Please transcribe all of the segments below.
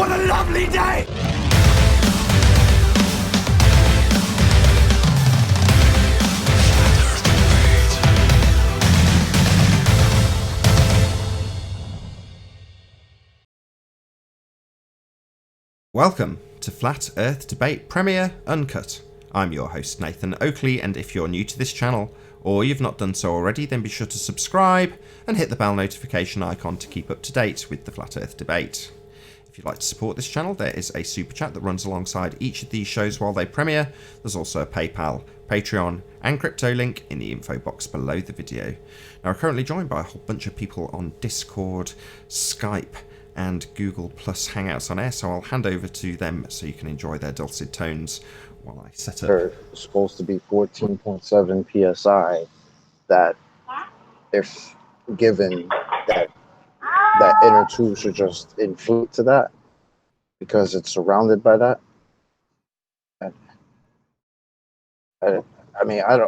What a lovely day! Welcome to Flat Earth Debate Premiere Uncut. I'm your host Nathan Oakley, and if you're new to this channel, or you've not done so already, then be sure to subscribe and hit the bell notification icon to keep up to date with the Flat Earth Debate. If you'd like to support this channel, there is a super chat that runs alongside each of these shows while they premiere. There's also a PayPal, Patreon and crypto link in the info box below the video. Now, we're currently joined by a whole bunch of people on Discord, Skype and Google Plus Hangouts on air, so I'll hand over to them so you can enjoy their dulcet tones while I set up. They're supposed to be 14.7 psi that if given that inner tube should just inflate to that because it's surrounded by that. I don't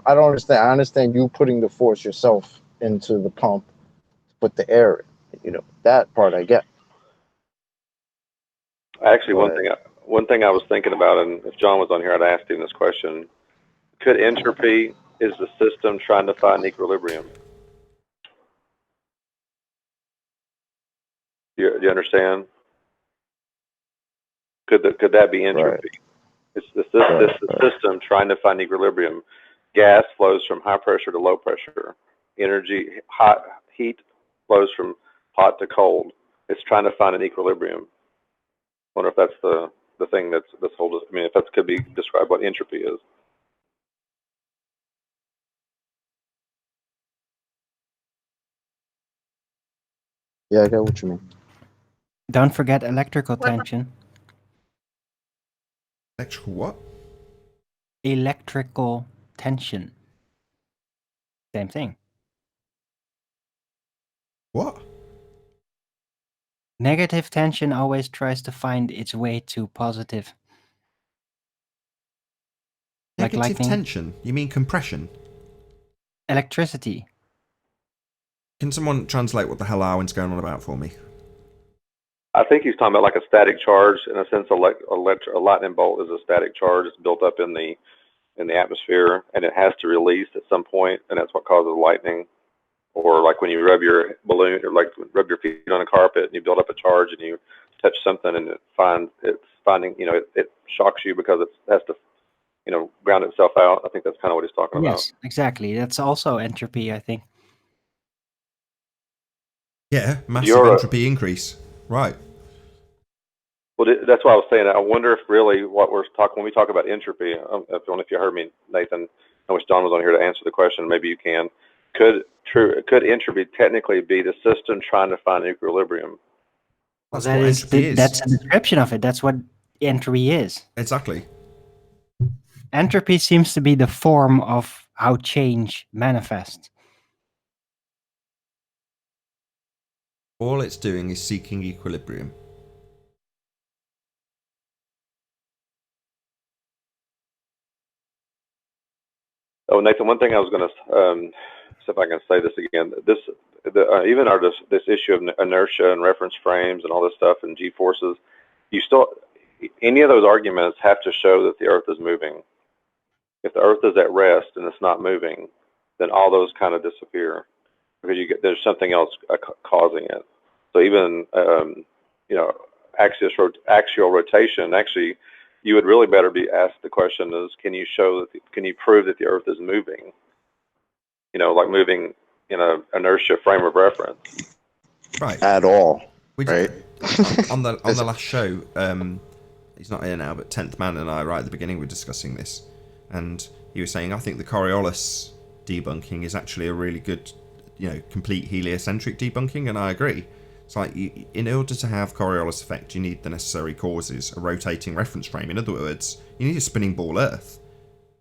understand. I understand you putting the force yourself into the pump to put the air in. You know, that part I get. Actually, one thing I was thinking about, and if John was on here, I'd ask him this question: could entropy is the system trying to find equilibrium? Do you understand? Could that be entropy? Right. It's the system trying to find equilibrium. Gas flows from high pressure to low pressure. Heat flows from hot to cold. It's trying to find an equilibrium. I wonder if that's the thing that's whole. I mean, if that could be described what entropy is. Yeah, I get what you mean. Don't forget electrical tension. Electrical what? Electrical tension. Same thing. What? Negative tension always tries to find its way to positive. Negative like lightning. tension? You mean compression? Electricity. Can someone translate what the hell Arwen's going on about for me? I think he's talking about like a static charge. In a sense, a lightning bolt is a static charge. It's built up in the atmosphere, and it has to release at some point, and that's what causes lightning. Or like when you rub your balloon, or like rub your feet on a carpet, and you build up a charge, and you touch something, and it shocks you because it has to, ground itself out. I think that's kind of what he's talking about. Yes, exactly. That's also entropy, I think. Yeah, massive entropy increase. Right. Well, that's why I was saying. I wonder if really what we're talking when we talk about entropy. I don't know if you heard me, Nathan. I wish John was on here to answer the question. Maybe you can. Could entropy technically be the system trying to find equilibrium? Well, that's a description of it. That's what entropy is. Exactly. Entropy seems to be the form of how change manifests. All it's doing is seeking equilibrium. Oh, Nathan, one thing I was going to see if I can say this again. This issue of inertia and reference frames and all this stuff and g-forces, any of those arguments have to show that the Earth is moving. If the Earth is at rest and it's not moving, then all those kind of disappear because there's something else causing it. So even axial rotation, actually, you would really better be asked the question is, can you prove that the Earth is moving? Like moving in an inertia frame of reference. Right. At all. Right. on the last show, he's not here now, but 10th Man and I, right at the beginning, were discussing this. And he was saying, I think the Coriolis debunking is actually a really good, complete heliocentric debunking, and I agree. It's like, in order to have Coriolis effect, you need the necessary causes, a rotating reference frame. In other words, you need a spinning ball Earth,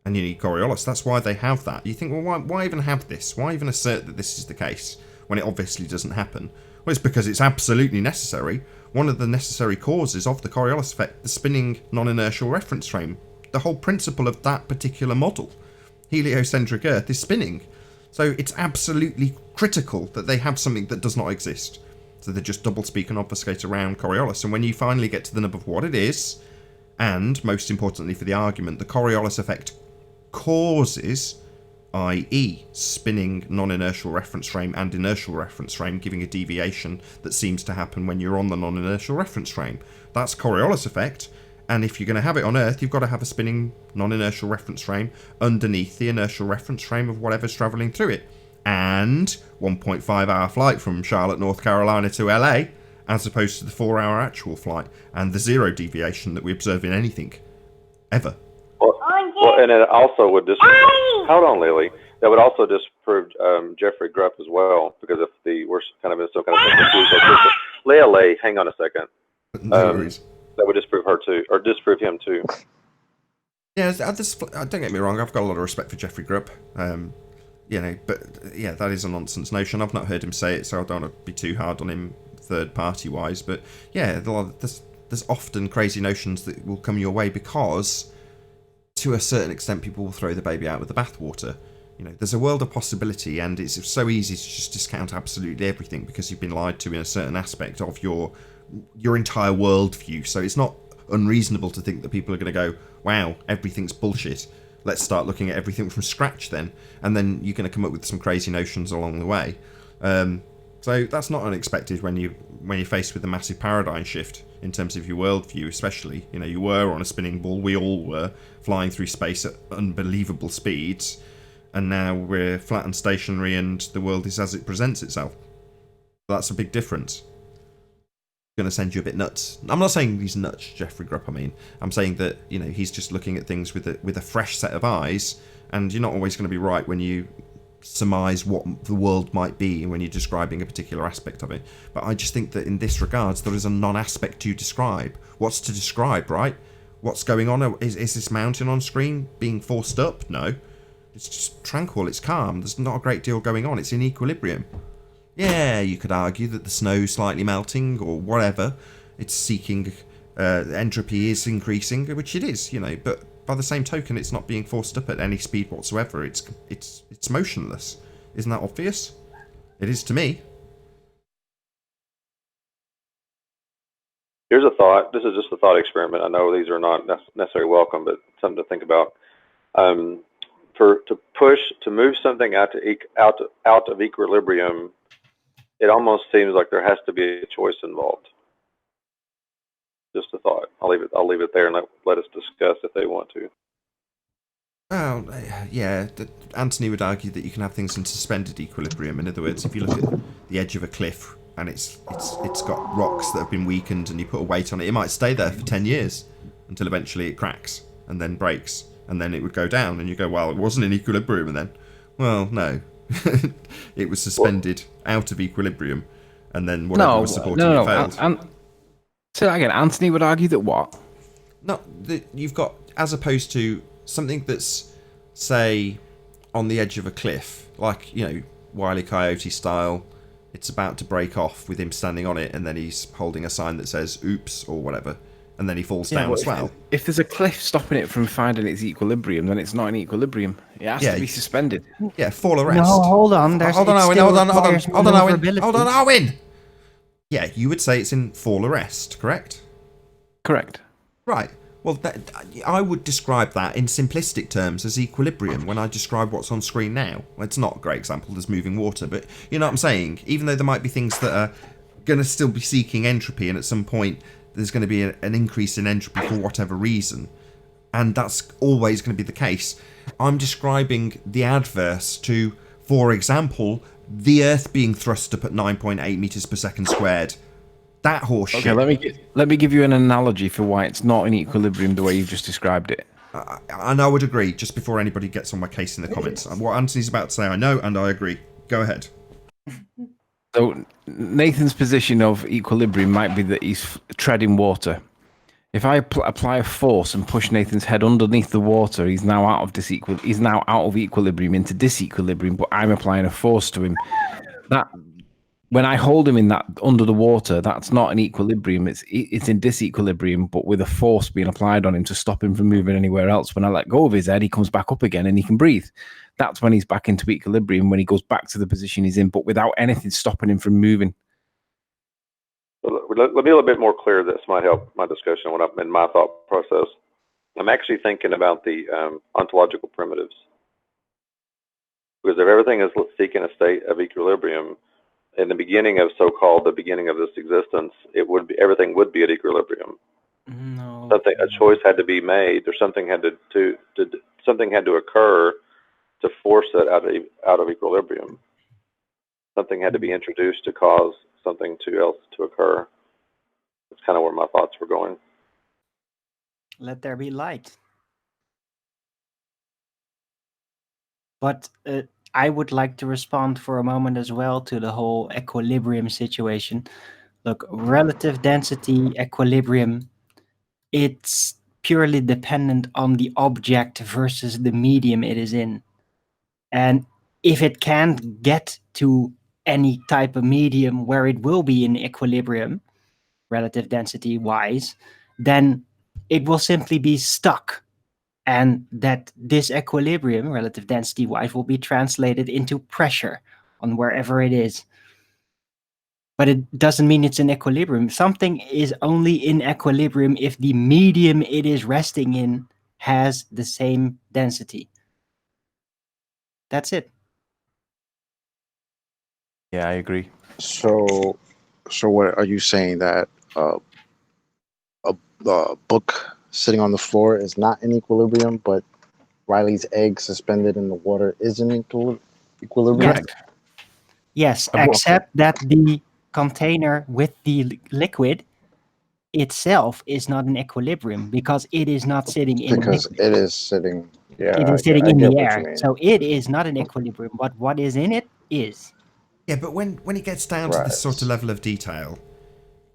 and you need Coriolis. That's why they have that. You think, well, why even have this? Why even assert that this is the case when it obviously doesn't happen? Well, it's because it's absolutely necessary. One of the necessary causes of the Coriolis effect, the spinning non-inertial reference frame. The whole principle of that particular model, heliocentric Earth, is spinning. So it's absolutely critical that they have something that does not exist. So they just double speak and obfuscate around Coriolis. And when you finally get to the nub of what it is, and most importantly for the argument, the Coriolis effect causes, i.e. spinning non-inertial reference frame and inertial reference frame, giving a deviation that seems to happen when you're on the non-inertial reference frame. That's Coriolis effect. And if you're going to have it on Earth, you've got to have a spinning non-inertial reference frame underneath the inertial reference frame of whatever's travelling through it. And 1.5 hour flight from Charlotte, North Carolina to LA, as opposed to the 4 hour actual flight, and the zero deviation that we observe in anything, ever. Well, and it also would disprove, hold on, Lily, that would also disprove Jeffrey Grupp as well, because if we're kind of in some kind of confused. Leah, hang on a second. No worries. That would disprove her too, or disprove him too. Yeah, don't get me wrong, I've got a lot of respect for Jeffrey Grupp. But yeah, that is a nonsense notion. I've not heard him say it, so I don't want to be too hard on him third party wise. But yeah, there's often crazy notions that will come your way because, to a certain extent, people will throw the baby out with the bathwater. There's a world of possibility, and it's so easy to just discount absolutely everything because you've been lied to in a certain aspect of your entire worldview. So it's not unreasonable to think that people are going to go, wow, everything's bullshit. Let's start looking at everything from scratch then. And then you're going to come up with some crazy notions along the way. So that's not unexpected when you're faced with a massive paradigm shift in terms of your worldview, especially. You were on a spinning ball, we all were, flying through space at unbelievable speeds, and now we're flat and stationary and the world is as it presents itself. That's a big difference. Going to send you a bit nuts. I'm not saying he's nuts, Jeffrey Grupp. I'm saying that he's just looking at things with a fresh set of eyes, and you're not always going to be right when you surmise what the world might be when you're describing a particular aspect of it. But I just think that in this regards, there is a non-aspect to describe. What's to describe, right? What's going on? Is this mountain on screen being forced up? No, it's just tranquil. It's calm. There's not a great deal going on. It's in equilibrium. Yeah, you could argue that the snow's slightly melting or whatever. It's seeking, entropy is increasing, which it is, but by the same token, it's not being forced up at any speed whatsoever. It's motionless. Isn't that obvious? It is to me. Here's a thought. This is just a thought experiment. I know these are not necessarily welcome, but something to think about. To move something out of equilibrium, it almost seems like there has to be a choice involved. Just a thought. I'll leave it there and let us discuss if they want to. Well, yeah. Anthony would argue that you can have things in suspended equilibrium. In other words, if you look at the edge of a cliff and it's got rocks that have been weakened and you put a weight on it, it might stay there for 10 years until eventually it cracks and then breaks and then it would go down and you go, well, it wasn't in equilibrium then. Well, no. It was suspended out of equilibrium, and then whatever was supporting it failed. Say that again. Anthony would argue that what? No, you've got, as opposed to something that's, say, on the edge of a cliff, like, Wile E. Coyote style, it's about to break off with him standing on it, and then he's holding a sign that says "oops" or whatever, and then he falls down as well. If there's a cliff stopping it from finding its equilibrium, then it's not in equilibrium. It has to be suspended. Yeah, fall arrest. No, hold on. Hold on, Owen. Yeah, you would say it's in fall arrest, correct? Correct. Right. Well, I would describe that in simplistic terms as equilibrium when I describe what's on screen now. Well, it's not a great example, there's moving water, but you know what I'm saying? Even though there might be things that are going to still be seeking entropy, and at some point there's going to be an increase in entropy for whatever reason, and that's always going to be the case. I'm describing the adverse to, for example, the Earth being thrust up at 9.8 meters per second squared. That horseshit. Okay, let me give you an analogy for why it's not in equilibrium the way you've just described it. And I would agree, just before anybody gets on my case in the comments. What Anthony's about to say, I know, and I agree. Go ahead. So Nathan's position of equilibrium might be that he's treading water. If I apply a force and push Nathan's head underneath the water, he's now out of equilibrium into disequilibrium, but I'm applying a force to him. That when I hold him in that under the water, that's not in equilibrium. It's in disequilibrium, but with a force being applied on him to stop him from moving anywhere else. When I let go of his head, he comes back up again and he can breathe. That's when he's back into equilibrium, when he goes back to the position he's in, but without anything stopping him from moving. let me be a little bit more clear. This might help my discussion when I'm in my thought process. I'm actually thinking about the ontological primitives. Because if everything is seeking a state of equilibrium, in the beginning of the beginning of this existence, everything would be at equilibrium. No. A choice had to be made, or something had something had to occur to force it out of equilibrium. Something had to be introduced to cause something else to occur. That's kind of where my thoughts were going. Let there be light. But I would like to respond for a moment as well to the whole equilibrium situation. Look, relative density, equilibrium, it's purely dependent on the object versus the medium it is in. And if it can't get to any type of medium where it will be in equilibrium, relative density wise, then it will simply be stuck. And that this equilibrium, relative density wise, will be translated into pressure on wherever it is. But it doesn't mean it's in equilibrium. Something is only in equilibrium if the medium it is resting in has the same density. That's it. Yeah, I agree. So what are you saying, that a book sitting on the floor is not in equilibrium, but Riley's egg suspended in the water is in equilibrium? Correct. Yes, A book. except that the container with the liquid itself is not in equilibrium because it is not sitting in Because liquid. it is sitting. Yeah, It is I sitting in get the what you air. mean. So it is not in equilibrium, but what is in it is. Yeah, but when it gets down to Right. this sort of level of detail,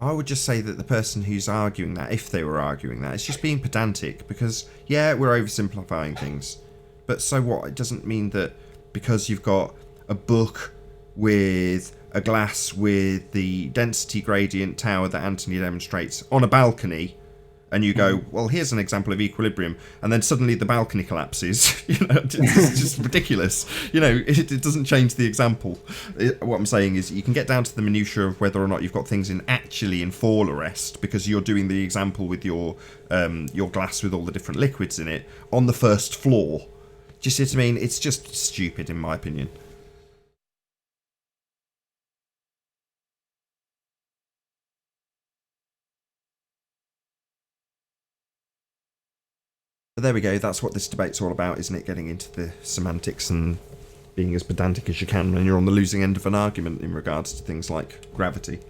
I would just say that the person who's arguing that, if they were arguing that, is just being pedantic, because, yeah, we're oversimplifying things. But so what? It doesn't mean that because you've got a book with a glass with the density gradient tower that Anthony demonstrates on a balcony, and you go, well, here's an example of equilibrium, and then suddenly the balcony collapses. It's just ridiculous. It doesn't change the example. What I'm saying is, you can get down to the minutiae of whether or not you've got things actually in fall arrest, because you're doing the example with your glass with all the different liquids in it on the first floor. Do you see what I mean? It's just stupid, in my opinion. But there we go, that's what this debate's all about, isn't it? Getting into the semantics and being as pedantic as you can when you're on the losing end of an argument in regards to things like gravity.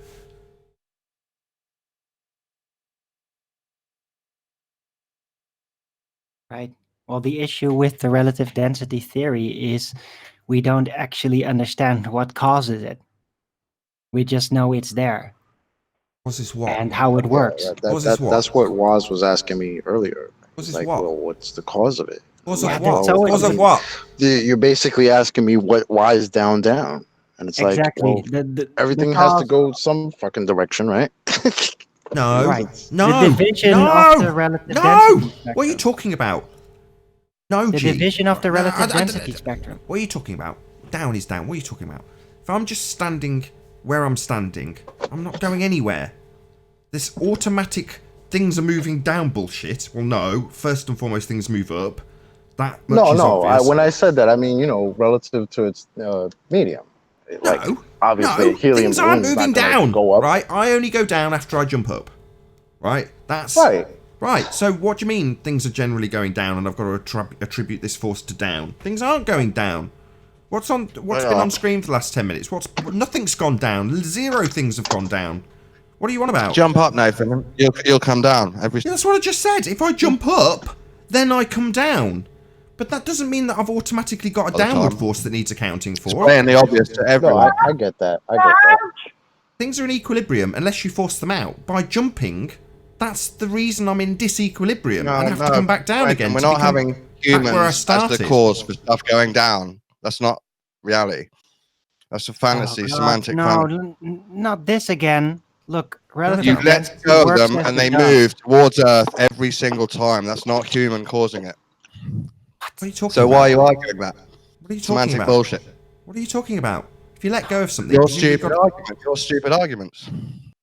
Right. Well, the issue with the relative density theory is we don't actually understand what causes it. We just know it's there What's this what? and how it works. That's what Waz was asking me earlier. What's He's this like, what? well, what's the cause of it? What's Yeah, of that's what? always What's of been- what? You're basically asking me why is down, and it's Exactly. like, well, The everything has to cause- go some fucking direction, right? No. Right. No. The division no. of the relative No. density spectrum. What are you talking about? No, The G. division of the No, relative density spectrum. What are you talking about? Down is down. What are you talking about? If I'm just standing where I'm standing, I'm not going anywhere. This automatic things are moving down bullshit. Well, no. First and foremost, things move up. That much is obvious. When I said that, I mean, relative to its medium. Like, obviously, no, helium things aren't balloon's moving not gonna down. go up. Right? I only go down after I jump up. Right? That's Right. Right. So what do you mean things are generally going down, and I've got to attribute this force to down? Things aren't going down. What's been on screen for the last 10 minutes? Nothing's gone down. Zero things have gone down. What are you on about? Jump up, Nathan. You'll come down. Yeah, that's what I just said. If I jump up, then I come down. But that doesn't mean that I've automatically got a downward force that needs accounting for. Saying the obvious to No, everyone. I get that. Things are in equilibrium unless you force them out. By jumping, that's the reason I'm in disequilibrium and have to come back down again. We're to not become having back humans where I as started. the cause for stuff going down. That's not reality. That's a fantasy, Oh, God, semantic no, fantasy. not this again. Look, relative You density let go of works them as and the they dust. move towards Earth every single time. That's not human causing it. What are you talking So about? why are you arguing that? What are you talking Semantic about? bullshit. What are you talking about? If you let go of something, Your presumably you've stupid got- arguments. Your stupid arguments.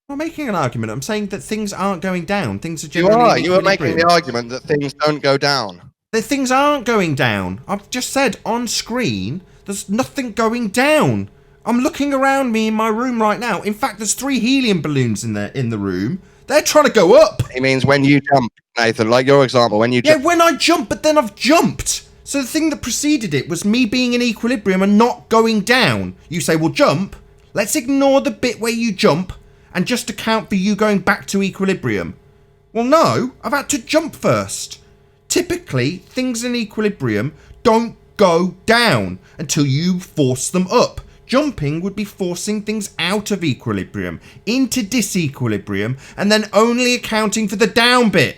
I'm not making an argument. I'm saying that things aren't going down. Things are You generally are. in You were making equilibrium. the argument that things don't go down. The things aren't going down. I've just said on screen, there's nothing going down. I'm looking around me in my room right now. In fact, there's 3 helium balloons in the room. They're trying to go up. He means when you jump, Nathan, like your example, when you Yeah, jump. when I jump, but then I've jumped. So the thing that preceded it was me being in equilibrium and not going down. You say, well, jump. Let's ignore the bit where you jump and just account for you going back to equilibrium. Well, no, I've had to jump first. Typically, things in equilibrium don't go down until you force them up. Jumping would be forcing things out of equilibrium, into disequilibrium, and then only accounting for the down bit.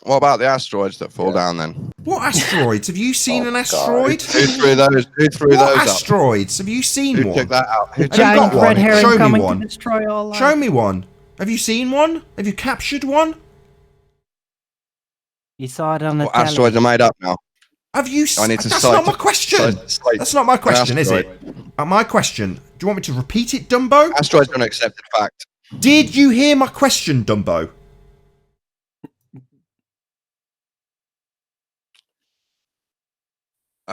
What about the asteroids that fall down then? What asteroids? Have you seen an God. asteroid? Who threw those? Who threw What those up? asteroids? Have you seen Who one? took that out? Who Have you Giant got one? red herring Show me coming one. to destroy all life. Show me one. Have you seen one? Have you captured one? You saw it on the What asteroids are made up now? Have you? I need to That's cite- not my question. cite That's not my question, is it? asteroid. My question. Do you want me to repeat it, Dumbo? Asteroids are an accepted fact. Did you hear my question, Dumbo?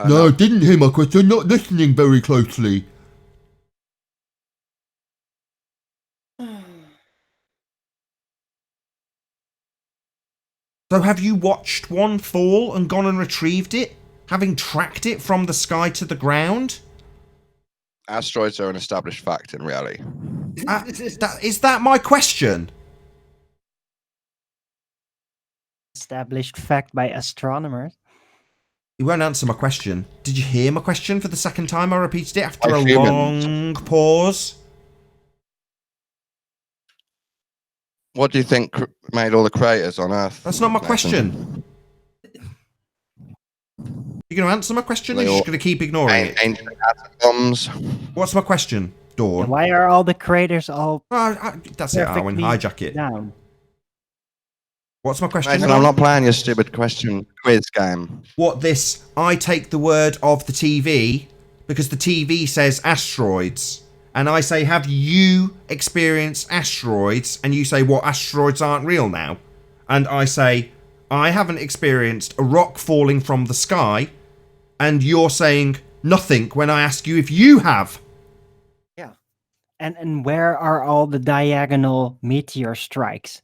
No. didn't hear my question. Not listening very closely. So have you watched one fall and gone and retrieved it, having tracked it from the sky to the ground? Asteroids are an established fact in reality. Is that my question? Established fact by astronomers. You won't answer my question. Did you hear my question for the second time I repeated it after By a humans. long pause? What do you think made all the craters on Earth? That's not my Nathan? question. You going to answer my question or They you're just all- going to keep ignoring it? Ancient atom bombs. What's my question, Dawn? Why are all the craters all That's it, Arwen. perfectly Hijack it. down? What's my question? Nathan, I'm not playing your stupid question quiz game. What this? I take the word of the TV because the TV says asteroids. And I say, have you experienced asteroids? And you say, what, asteroids aren't real now? And I say, I haven't experienced a rock falling from the sky. And you're saying nothing when I ask you if you have. Yeah. And where are all the diagonal meteor strikes?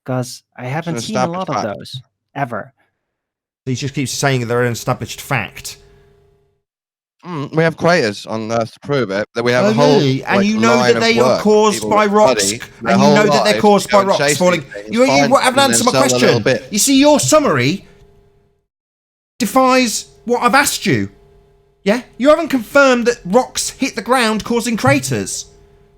Because I haven't It's an seen a lot of established fact. those ever. He just keeps saying they're an established fact. We have craters on Earth to prove it. That we have Oh, a whole really? And like, you know line that of they are work caused people by rocks, study and their you whole know that they're lives caused to go by and rocks chase falling. these things, You find haven't them, and answered then my sell a little question. bit. You see, your summary defies what I've asked you. Yeah? You haven't confirmed that rocks hit the ground causing craters.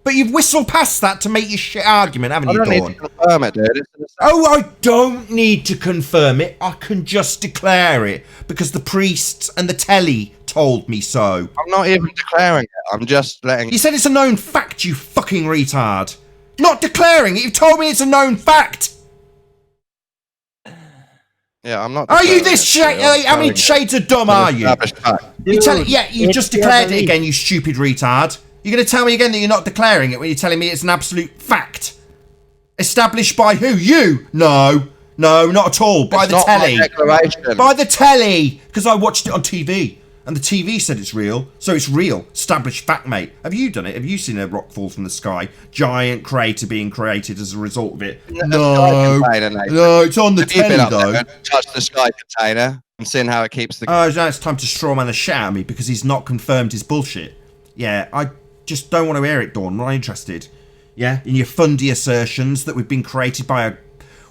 But you've whistled past that to make your shit argument, haven't I you, don't need Dawn? to confirm it, dude. It's Oh, I don't need to confirm it. I can just declare it because the priests and the telly told me so. I'm not even declaring it. I'm just letting. You said it's a known fact, you fucking retard. Not declaring it. You've told me it's a known fact. Yeah, I'm not. Are you declaring this it, dude. I'm how many telling shades of dumb you. are It's an you? established fact. You tell Dude, yeah, you it's just your declared it belief. again, you stupid retard. You're going to tell me again that you're not declaring it when you're telling me it's an absolute fact. Established by who? You? No, not at all. By It's the not my telly. declaration. By the telly. Because I watched it on TV. And the TV said it's real. So it's real. Established fact, mate. Have you done it? Have you seen a rock fall from the sky? Giant crater being created as a result of it? No, container, Nathan. No, it's on the Have you been telly, up though. there and touched the sky container and seen how it keeps the? Oh, now it's time to strawman the shit out of me because he's not confirmed his bullshit. Yeah, I just don't want to hear it, Dawn. I'm not interested. Yeah, in your fundy assertions that we've been created by a...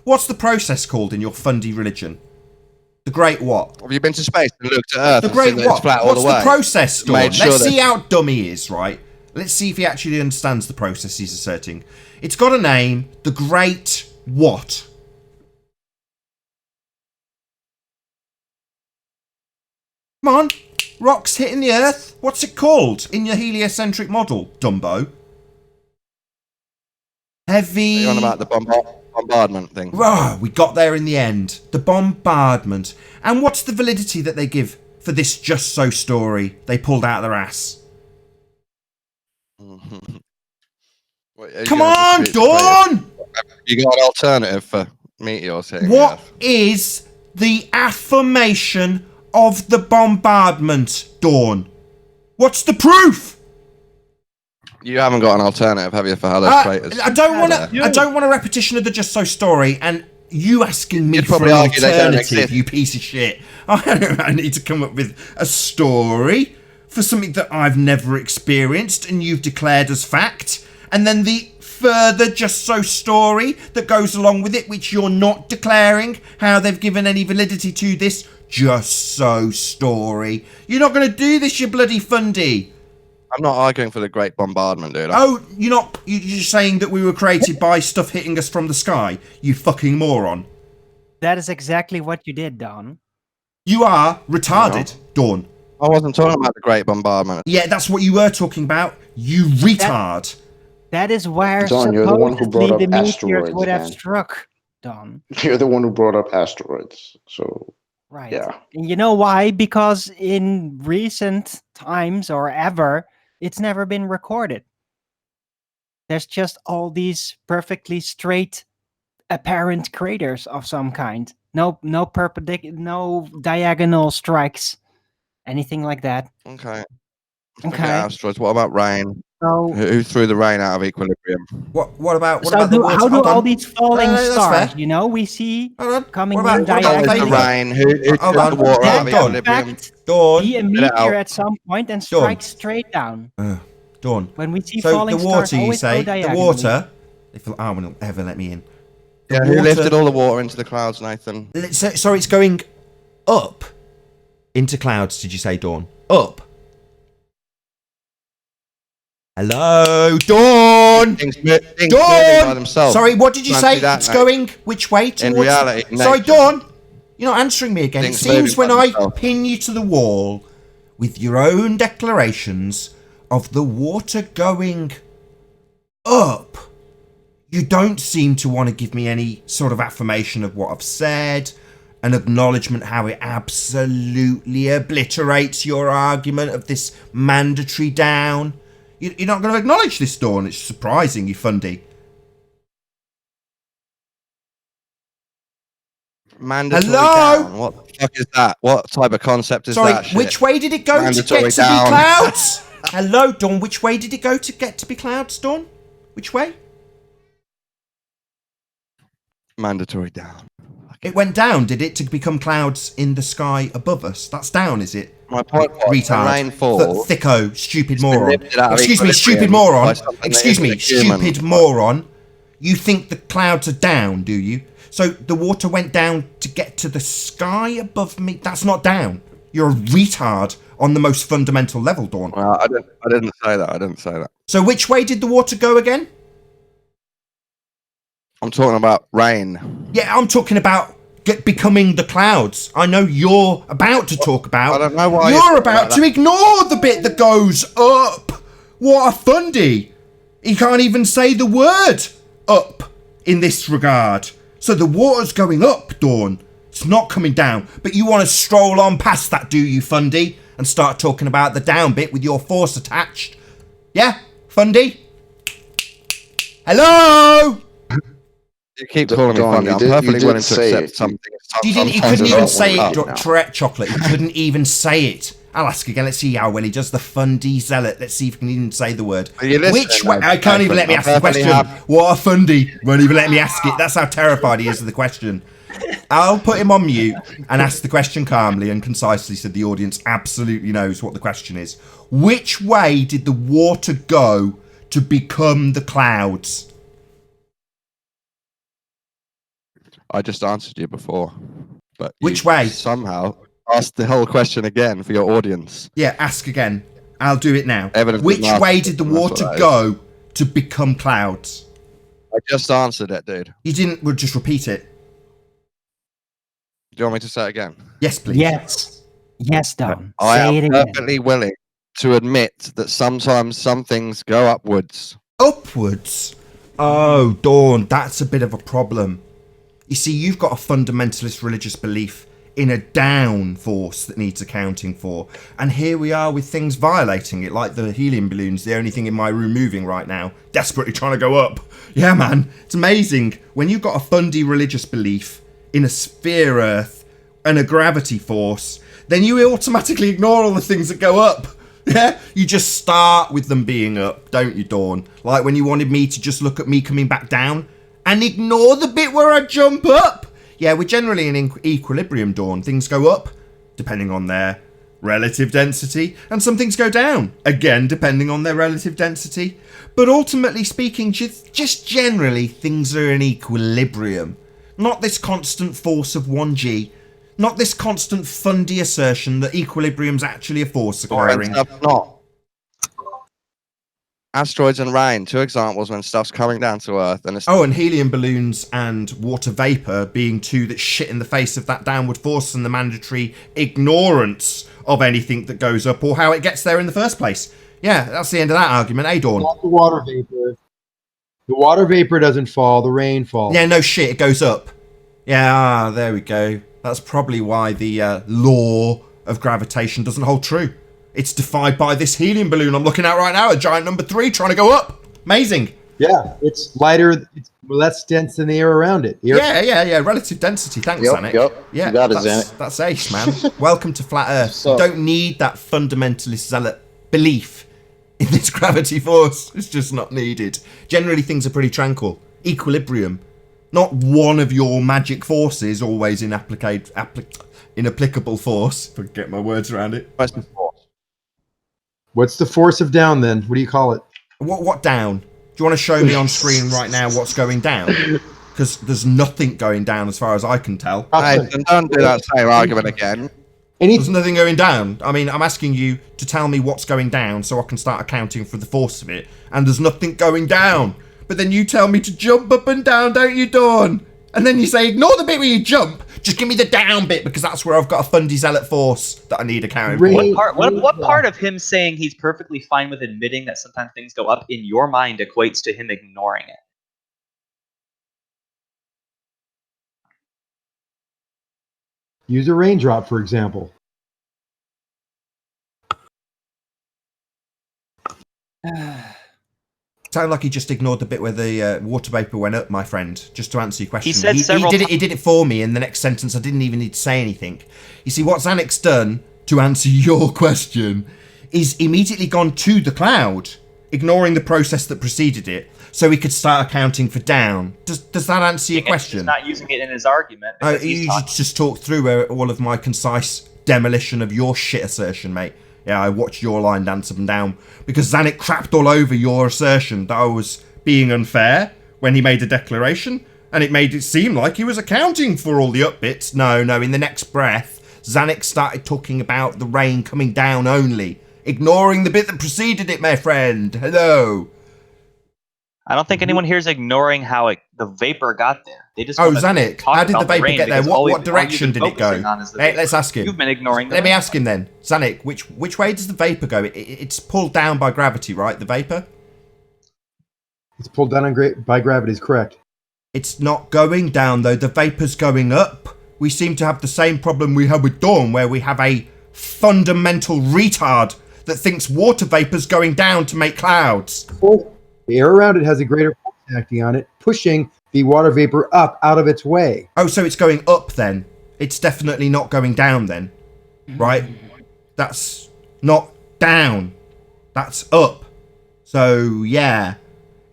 What's the process called in your fundy religion? The Great what? Have you been to space and looked at Earth? The and Great seen that it's what? flat all What's the the way? process, Dawn? Made sure Let's that- see how dumb he is, right? Let's see if he actually understands the process he's asserting. It's got a name. The Great what? Come on. Rocks hitting the Earth. What's it called in your heliocentric model, Dumbo? Heavy... Are you on about the bombardment thing? Oh, we got there in the end. The bombardment. And what's the validity that they give for this just so story they pulled out of their ass? What, are you Come gonna on, dispute the claim? Dawn! You got an alternative for meteors here? What is the affirmation of the bombardment, Dawn? What's the proof? You haven't got an alternative, have you, for how those craters? I don't want a repetition of the Just So story and you asking me You'd for probably an argue they don't alternative, exist. you piece of shit. I need to come up with a story for something that I've never experienced and you've declared as fact, and then the further Just So story that goes along with it, which you're not declaring how they've given any validity to this Just So story. You're not going to do this, you bloody fundy. I'm not arguing for the Great Bombardment, dude. Oh, you're just saying that we were created by stuff hitting us from the sky, you fucking moron. That is exactly what you did, Don. You are retarded, Dawn. I wasn't talking about the Great Bombardment. Yeah, that's what you were talking about, you retard. That is where Don, you're the one who supposedly brought the up meteors asteroids, would have man. struck, Don. You're the one who brought up asteroids. So, Right. yeah. And you know why? Because in recent times or ever, it's never been recorded. There's just all these perfectly straight, apparent craters of some kind. No perpendicular, no diagonal strikes, anything like that. Okay. Okay. Asteroids. What about rain? So, Who threw the rain out of equilibrium? What about the water? how do Hold all on. these falling No, that's stars, fair. you know, we see Hold on. coming What about- in what about With diagonally? the Dawn? rain, who Hold took on. the water out of That in equilibrium? fact Dawn. be a Get it meteor out. at some point and strike straight down. Dawn. When we see So falling the water, stars, you always say, go the diagonally. water. If I won't ever let me in. The Yeah, who water- lifted all the water into the clouds, Nathan? So it's going up into clouds. Did you say, Dawn? Up. Hello, Dawn. Things moving by Dawn. themselves. Sorry, what did you Can't say? do that, It's mate. going which way? Towards... reality, Sorry, nature. Dawn. You're not answering me again. Things It seems when moving by I themselves. pin you to the wall with your own declarations of the water going up, you don't seem to want to give me any sort of affirmation of what I've said, an acknowledgement how it absolutely obliterates your argument of this mandatory down. You're not going to acknowledge this, Dawn. It's surprising, you fundy. Mandatory Hello? down. What the fuck is that? What type of concept is Sorry, that shit? which way did it go Mandatory to get to down. be clouds? Hello, Dawn. Which way did it go to get to be clouds, Dawn? Which way? Mandatory down. It went down, did it, to become clouds in the sky above us? That's down, is it? My point was, when Retard. rain falls, Thicko, stupid it's been moron. lifted out of Excuse me, stupid equilibrium moron. by something that Excuse me, isn't human. stupid moron. You think the clouds are down, do you? So the water went down to get to the sky above me? That's not down. You're a retard on the most fundamental level, Dawn. Well, I didn't say that. I didn't say that. So which way did the water go again? I'm talking about rain. Yeah, I'm talking about becoming the clouds. I know you're about to talk about. I don't know why you're you're about talking to about ignore the bit that goes up. What a fundy! He can't even say the word up in this regard. So the water's going up, Dawn. It's not coming down. But you want to stroll on past that, do you, fundy? And start talking about the down bit with your force attached. Yeah, fundy? Hello? You keep calling me Dawn, funny. you I'm did- you perfectly did willing to say accept it. something. He sometimes couldn't is even not say what it, Tourette Chocolate. He couldn't even say it. I'll ask again. Let's see how well he does. The fundy zealot. Let's see if he can even say the word. Are you listening, Which way? though, I can't even let me I'm ask the perfectly question. happy. What a fundy. Won't even let me ask it. That's how terrified he is of the question. I'll put him on mute and ask the question calmly and concisely so the audience absolutely knows what the question is. Which way did the water go to become the clouds? I just answered you before. But Which you way? Somehow asked the whole question again for your audience. Yeah, ask again. I'll do it now. Evidence Which didn't ask way it, did the that's what water that is. go to become clouds? I just answered it, dude. You didn't. We'll just repeat it. Do you want me to say it again? Yes, please. Yes. Yes, Don. I Say it am again. perfectly willing to admit that sometimes some things go upwards. Upwards. Oh, Dawn, that's a bit of a problem. You see, you've got a fundamentalist religious belief in a down force that needs accounting for. And here we are with things violating it, like the helium balloons, the only thing in my room moving right now, desperately trying to go up. Yeah, man, it's amazing. When you've got a fundy religious belief in a sphere Earth and a gravity force, then you automatically ignore all the things that go up. Yeah, you just start with them being up, don't you, Dawn? Like when you wanted me to just look at me coming back down and ignore the bit where I jump up. Yeah, we're generally in equilibrium, Dawn. Things go up, depending on their relative density, and some things go down, again, depending on their relative density. But ultimately speaking, just generally, things are in equilibrium. Not this constant force of 1g. Not this constant fundy assertion that equilibrium's actually a force occurring. Not. Asteroids and rain, 2 examples when stuff's coming down to Earth. And helium balloons and water vapor being 2 that shit in the face of that downward force and the mandatory ignorance of anything that goes up or how it gets there in the first place. Yeah, that's the end of that argument, eh, Dawn? Not the water vapor. The water vapor doesn't fall, the rain falls. Yeah, no shit, it goes up. Yeah, there we go. That's probably why the law of gravitation doesn't hold true. It's defied by this helium balloon I'm looking at right now, a giant number 3 trying to go up. Amazing. Yeah, it's lighter, it's less dense than the air around it. Yeah. Relative density. Thanks, Zanik. Yeah, you got it, Zanik. That's ace, man. Welcome to Flat Earth. So, you don't need that fundamentalist zealot belief in this gravity force. It's just not needed. Generally, things are pretty tranquil. Equilibrium. Not one of your magic forces always in applicable force. If I can get my words around it. What's the force of down then? What do you call it? What down? Do you want to show me on screen right now what's going down? Because there's nothing going down as far as I can tell. Nathan, don't do that same argument again. There's nothing going down. I mean, I'm asking you to tell me what's going down so I can start accounting for the force of it. And there's nothing going down. But then you tell me to jump up and down, don't you, Dawn? And then you say, ignore the bit where you jump. Just give me the down bit because that's where I've got a fundy zealot force that I need accounting for. What part of him saying he's perfectly fine with admitting that sometimes things go up in your mind equates to him ignoring it? Use a raindrop, for example. Sound like he just ignored the bit where the water vapor went up, my friend. Just to answer your question, He said several he did it for me. In the next sentence, I didn't even need to say anything. You see, what Zanik's done to answer your question is immediately gone to the cloud, ignoring the process that preceded it, so he could start accounting for down. Does that answer your question? He's not using it in his argument. You just talk through all of my concise demolition of your shit assertion, mate. Yeah, I watched your line dance up and down because Zanik crapped all over your assertion that I was being unfair when he made a declaration, and it made it seem like he was accounting for all the up bits. No, in the next breath, Zanik started talking about the rain coming down only, ignoring the bit that preceded it, my friend. Hello. I don't think anyone here is ignoring how the vapor got there. They just Zanik, how did the vapor get there? What direction did it go? Hey, let's ask him. You've been ignoring. Let me ask him then, Zanik. Which way does the vapor go? It's pulled down by gravity, right? The vapor. It's pulled down by gravity. Is correct. It's not going down though. The vapor's going up. We seem to have the same problem we had with Dawn, where we have a fundamental retard that thinks water vapor's going down to make clouds. The air around it has a greater force acting on it, pushing the water vapor up out of its way. Oh, so it's going up then. It's definitely not going down then, right? That's not down. That's up. So, yeah.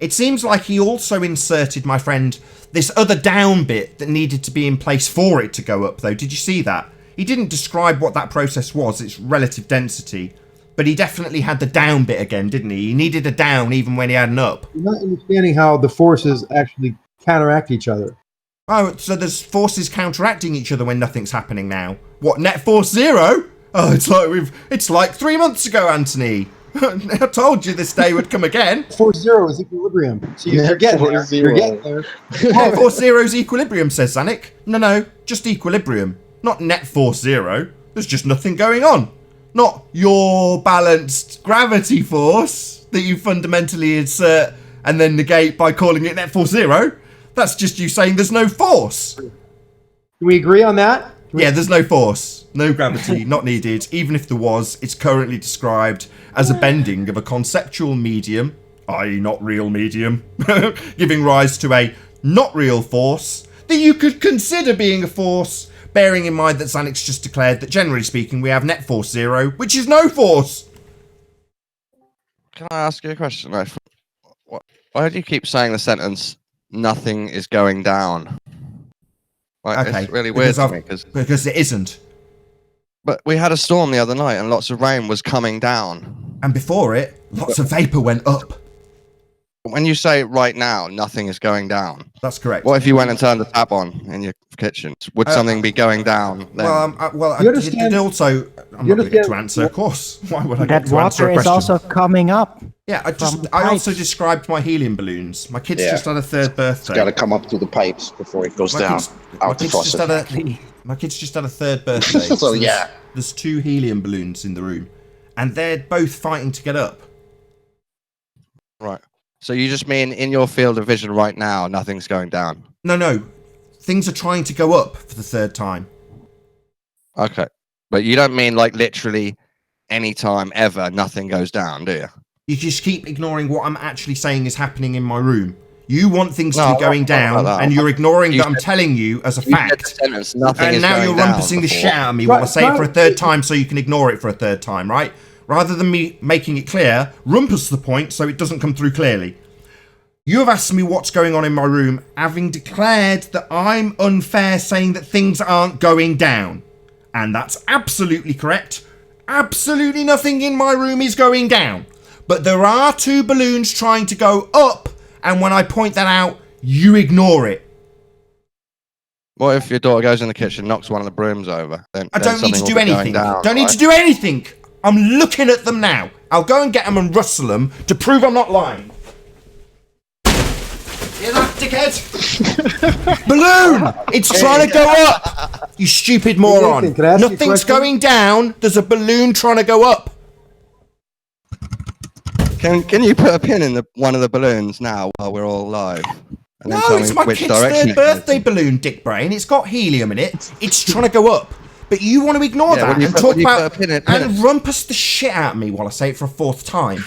It seems like he also inserted, my friend, this other down bit that needed to be in place for it to go up, though. Did you see that? He didn't describe what that process was, its relative density. But he definitely had the down bit again, didn't he? He needed a down even when he had an up. You're not understanding how the forces actually counteract each other. Oh, so there's forces counteracting each other when nothing's happening now. What, net force 0? Oh, it's like 3 months ago, Anthony. I told you this day would come again. Force 0 is equilibrium. So you're getting there. You're getting there. Net force 0 is equilibrium, says Zanik. No, just equilibrium. Not net force 0. There's just nothing going on. Not your balanced gravity force that you fundamentally insert and then negate by calling it net force 0. That's just you saying there's no force. Can we agree on that? Yeah, there's no force, no gravity, not needed. Even if there was, it's currently described as a bending of a conceptual medium, i.e. not real medium, giving rise to a not real force that you could consider being a force, bearing in mind that Xanax just declared that generally speaking we have net force 0, which is no force. Can I ask you a question? Like, why do you keep saying the sentence, nothing is going down? Like, Okay, it's really weird to me. Because it isn't. But we had a storm the other night and lots of rain was coming down. And before it, lots of vapour went up. When you say right now, nothing is going down. That's correct. What if you went and turned the tap on in your kitchen? Would something be going down then? Well, You understand- it also... I'm not going to get to answer, of course. Why would I get That to answer water a is question? also coming up. Yeah, from I also pipes. described my helium balloons. My kid's just had a third birthday. It's got to come up through the pipes before it goes down out the faucet. My kid's just had a third birthday. So, yeah. There's 2 helium balloons in the room. And they're both fighting to get up. Right. So you just mean in your field of vision right now, nothing's going down? No. Things are trying to go up for the third time. Okay. But you don't mean like literally any time ever nothing goes down, do you? You just keep ignoring what I'm actually saying is happening in my room. You want things to No, be going not down, that. and you're ignoring You that I'm said- telling you as a You said the fact. sentence, nothing And is now going you're down rumpusing the before. shit out of me while I say it for a Right. third time so you can ignore it for a third time, right? Rather than me making it clear, rumpus the point so it doesn't come through clearly. You have asked me what's going on in my room, having declared that I'm unfair saying that things aren't going down. And that's absolutely correct. Absolutely nothing in my room is going down. But there are 2 balloons trying to go up, and when I point that out, you ignore it. What if your daughter goes in the kitchen, knocks one of the brooms over? Then I don't need to something do will be going anything. down, Don't need to right? do anything. I'm looking at them now. I'll go and get them and rustle them to prove I'm not lying. Hear that, dickhead? Balloon! It's trying to go up! You stupid moron. Nathan, can I ask you a Nothing's question? going down. There's a balloon trying to go up. Can you put a pin in one of the balloons now while we're all live? And No, tell it's me my which kid's direction third it goes birthday in? balloon, dick brain. It's got helium in it. It's trying to go up. But you want to ignore Yeah, that when you and put- talk when you about put a pin and in- rumpus the shit out of me while I say it for a 4th time.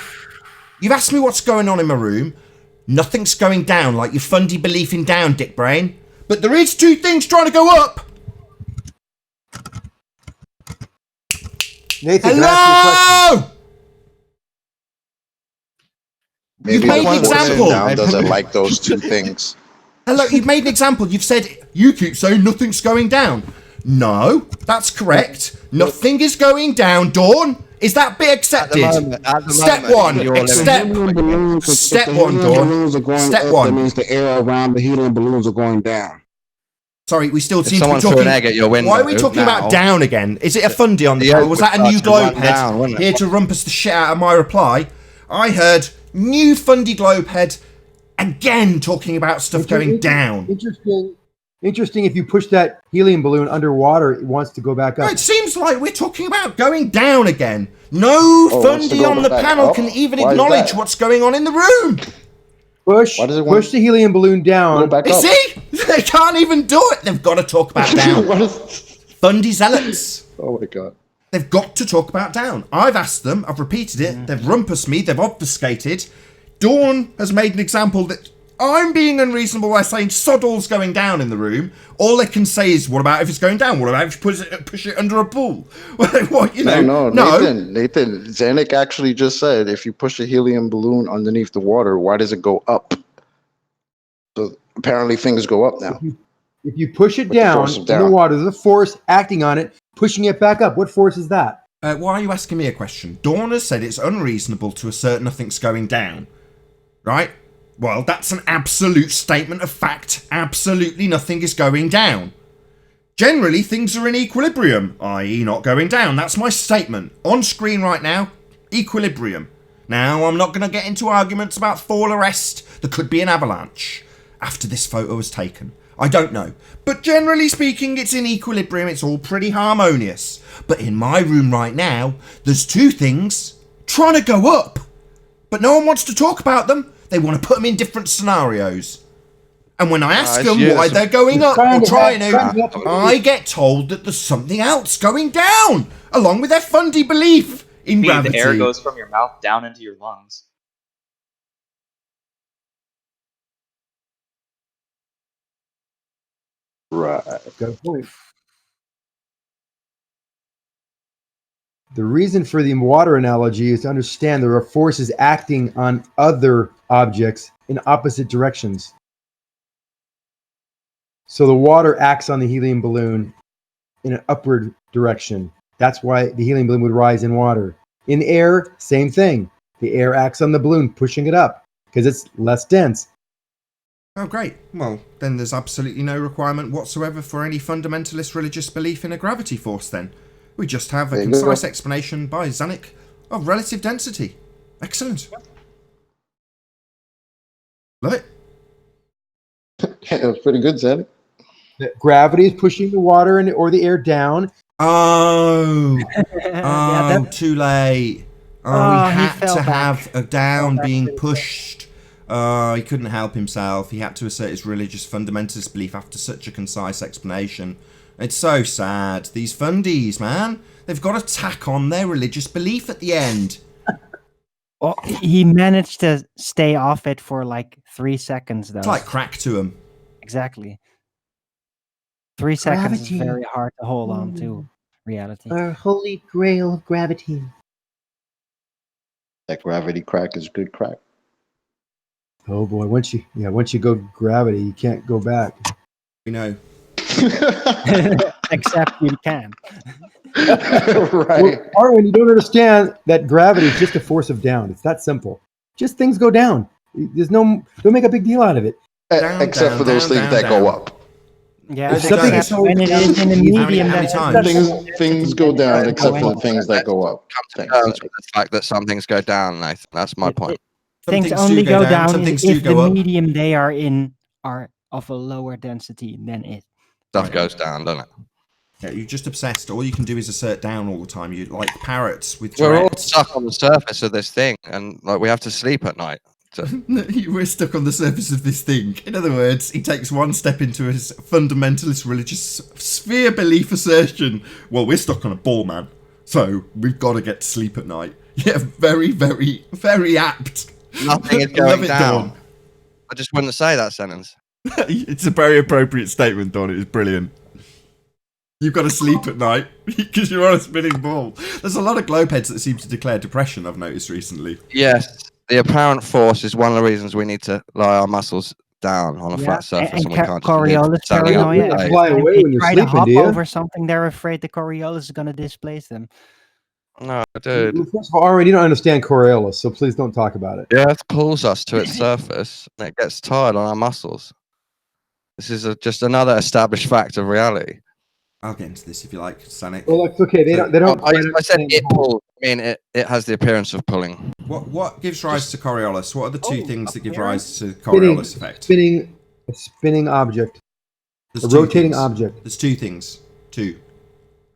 You've asked me what's going on in my room. Nothing's going down like your fundy belief in down, dick brain. But there is 2 things trying to go up. Nathan, can I ask you a question? Hello! Maybe You've made the an force example. down doesn't like those 2 things. Hello, you've made an example. You've said, you keep saying nothing's going down. No, that's correct. Nothing is going down, Dawn. Is that bit accepted? At the Step moment, 1. you're living- Step 1, Dawn. Step 1. That means the air around the helium balloons are going down. Sorry, we still If seem to be someone threw talking... an egg at your window Why are we talking now- about down again? Is it a fundy on the The panel? egg Was would that a new start to globe run head down, wouldn't it? here to rumpus the shit out of my reply? I heard new fundy globe head again talking about stuff going down. Interesting. If you push that helium balloon underwater, it wants to go back No, up. it seems like we're talking about going down again. No Oh, it wants to fundy go on the back panel up? can even Why is acknowledge that? what's going on in the room. Push Why does it want- the helium balloon Go down. back You up. see? They can't even do it. They've got to talk about down. What is... Fundy zealots. Oh my god. They've got to talk about down. I've asked them. I've repeated it. They've rumpused me. They've obfuscated. Dawn has made an example that I'm being unreasonable by saying sod all's going down in the room. All they can say is, what about if it's going down? What about if you push it under a pool? What, you know? No, Nathan, Zanuck actually just said if you push a helium balloon underneath the water, why does it go up? So apparently things go up now. If you push it With the down force of in the down. water, there's a force acting on it, pushing it back up. What force is that? Why are you asking me a question? Dawn has said it's unreasonable to assert nothing's going down. Right? Well, that's an absolute statement of fact. Absolutely nothing is going down. Generally, things are in equilibrium, i.e. not going down. That's my statement. On screen right now, equilibrium. Now, I'm not going to get into arguments about fall arrest. There could be an avalanche after this photo was taken. I don't know. But generally speaking, it's in equilibrium. It's all pretty harmonious. But in my room right now, there's 2 things trying to go up. But no one wants to talk about them. They want to put them in different scenarios. And when I ask it's them you why that's- they're going up trying or to trying have- to, I get told that there's something else going down, along with their fundy belief in The gravity. air goes from your mouth down into your lungs. Right. Got a point. The reason for the water analogy is to understand there are forces acting on other objects in opposite directions. So the water acts on the helium balloon in an upward direction. That's why the helium balloon would rise in water. In air, same thing. The air acts on the balloon, pushing it up because it's less dense. Oh, great. Well, then there's absolutely no requirement whatsoever for any fundamentalist religious belief in a gravity force, then. We just have a There you concise go. explanation by Zanuck of relative density. Excellent. Love it. That was pretty good, Zed. That gravity is pushing the water or the air down. Oh, Yeah, oh, too late. Oh, Oh, he he had fell to back. have a down back being pretty pushed. Oh, he couldn't help himself. He had to assert his religious fundamentalist belief after such a concise explanation. It's so sad. These fundies, man. They've got to tack on their religious belief at the end. Well, he managed to stay off it for like 3 seconds, though. It's like crack to them. Exactly. 3 seconds is Gravity. very hard to hold on to reality. Our holy grail of gravity. That gravity crack is good crack. Oh boy, once you go gravity, you can't go back. We know. Except you can. Right. Or when you don't understand that gravity is just a force of down. It's that simple. Just things go down. Don't make a big deal out of it. Down, Except down, for those down, things down, that down. go up. Yeah, If something except is when it is in a medium, many that's times? Things go down except for the things that go up. Come to Thanks, terms with the fact that some things go down, Nathan. That's my point. Some things things only do go go down, down some is things do if the go up. medium they are in are of a lower density than it. Stuff goes down, doesn't it? Yeah, you're just obsessed. All you can do is assert down all the time. You like parrots with We're all Tourette's. stuck on the surface of this thing, and like we have to sleep at night. So, We're stuck on the surface of this thing. In other words, he takes one step into his fundamentalist religious sphere belief assertion. Well, we're stuck on a ball, man. So we've got to get to sleep at night. Yeah, very, very, very apt. nothing is I love going it, down. Dawn. I just wouldn't say that sentence. It's a very appropriate statement, Don. It is brilliant. You've got to sleep at night because you're on a spinning ball. There's a lot of globeheads that seem to declare depression, I've noticed recently. Yes, the apparent force is one of the reasons we need to lie our muscles down on a flat surface, and, we can't just live Coriolis standing up. paranoia. You Every fly time away they when you're try sleeping, to hop do you? over something, they're afraid the Coriolis is going to displace them. No, dude. Well, first of all, Arent, you don't understand Coriolis, so please don't talk about it. The Earth pulls us to its surface, and it gets tired on our muscles. This is just another established fact of reality. I'll get into this if you like, Sanic. Well, that's okay. They don't. I said it pulls. I mean, it has the appearance of pulling. What gives rise to Coriolis? What are the two things that give rise to the Spinning, Coriolis effect? a spinning object, There's a two rotating things. object. There's two things. Two.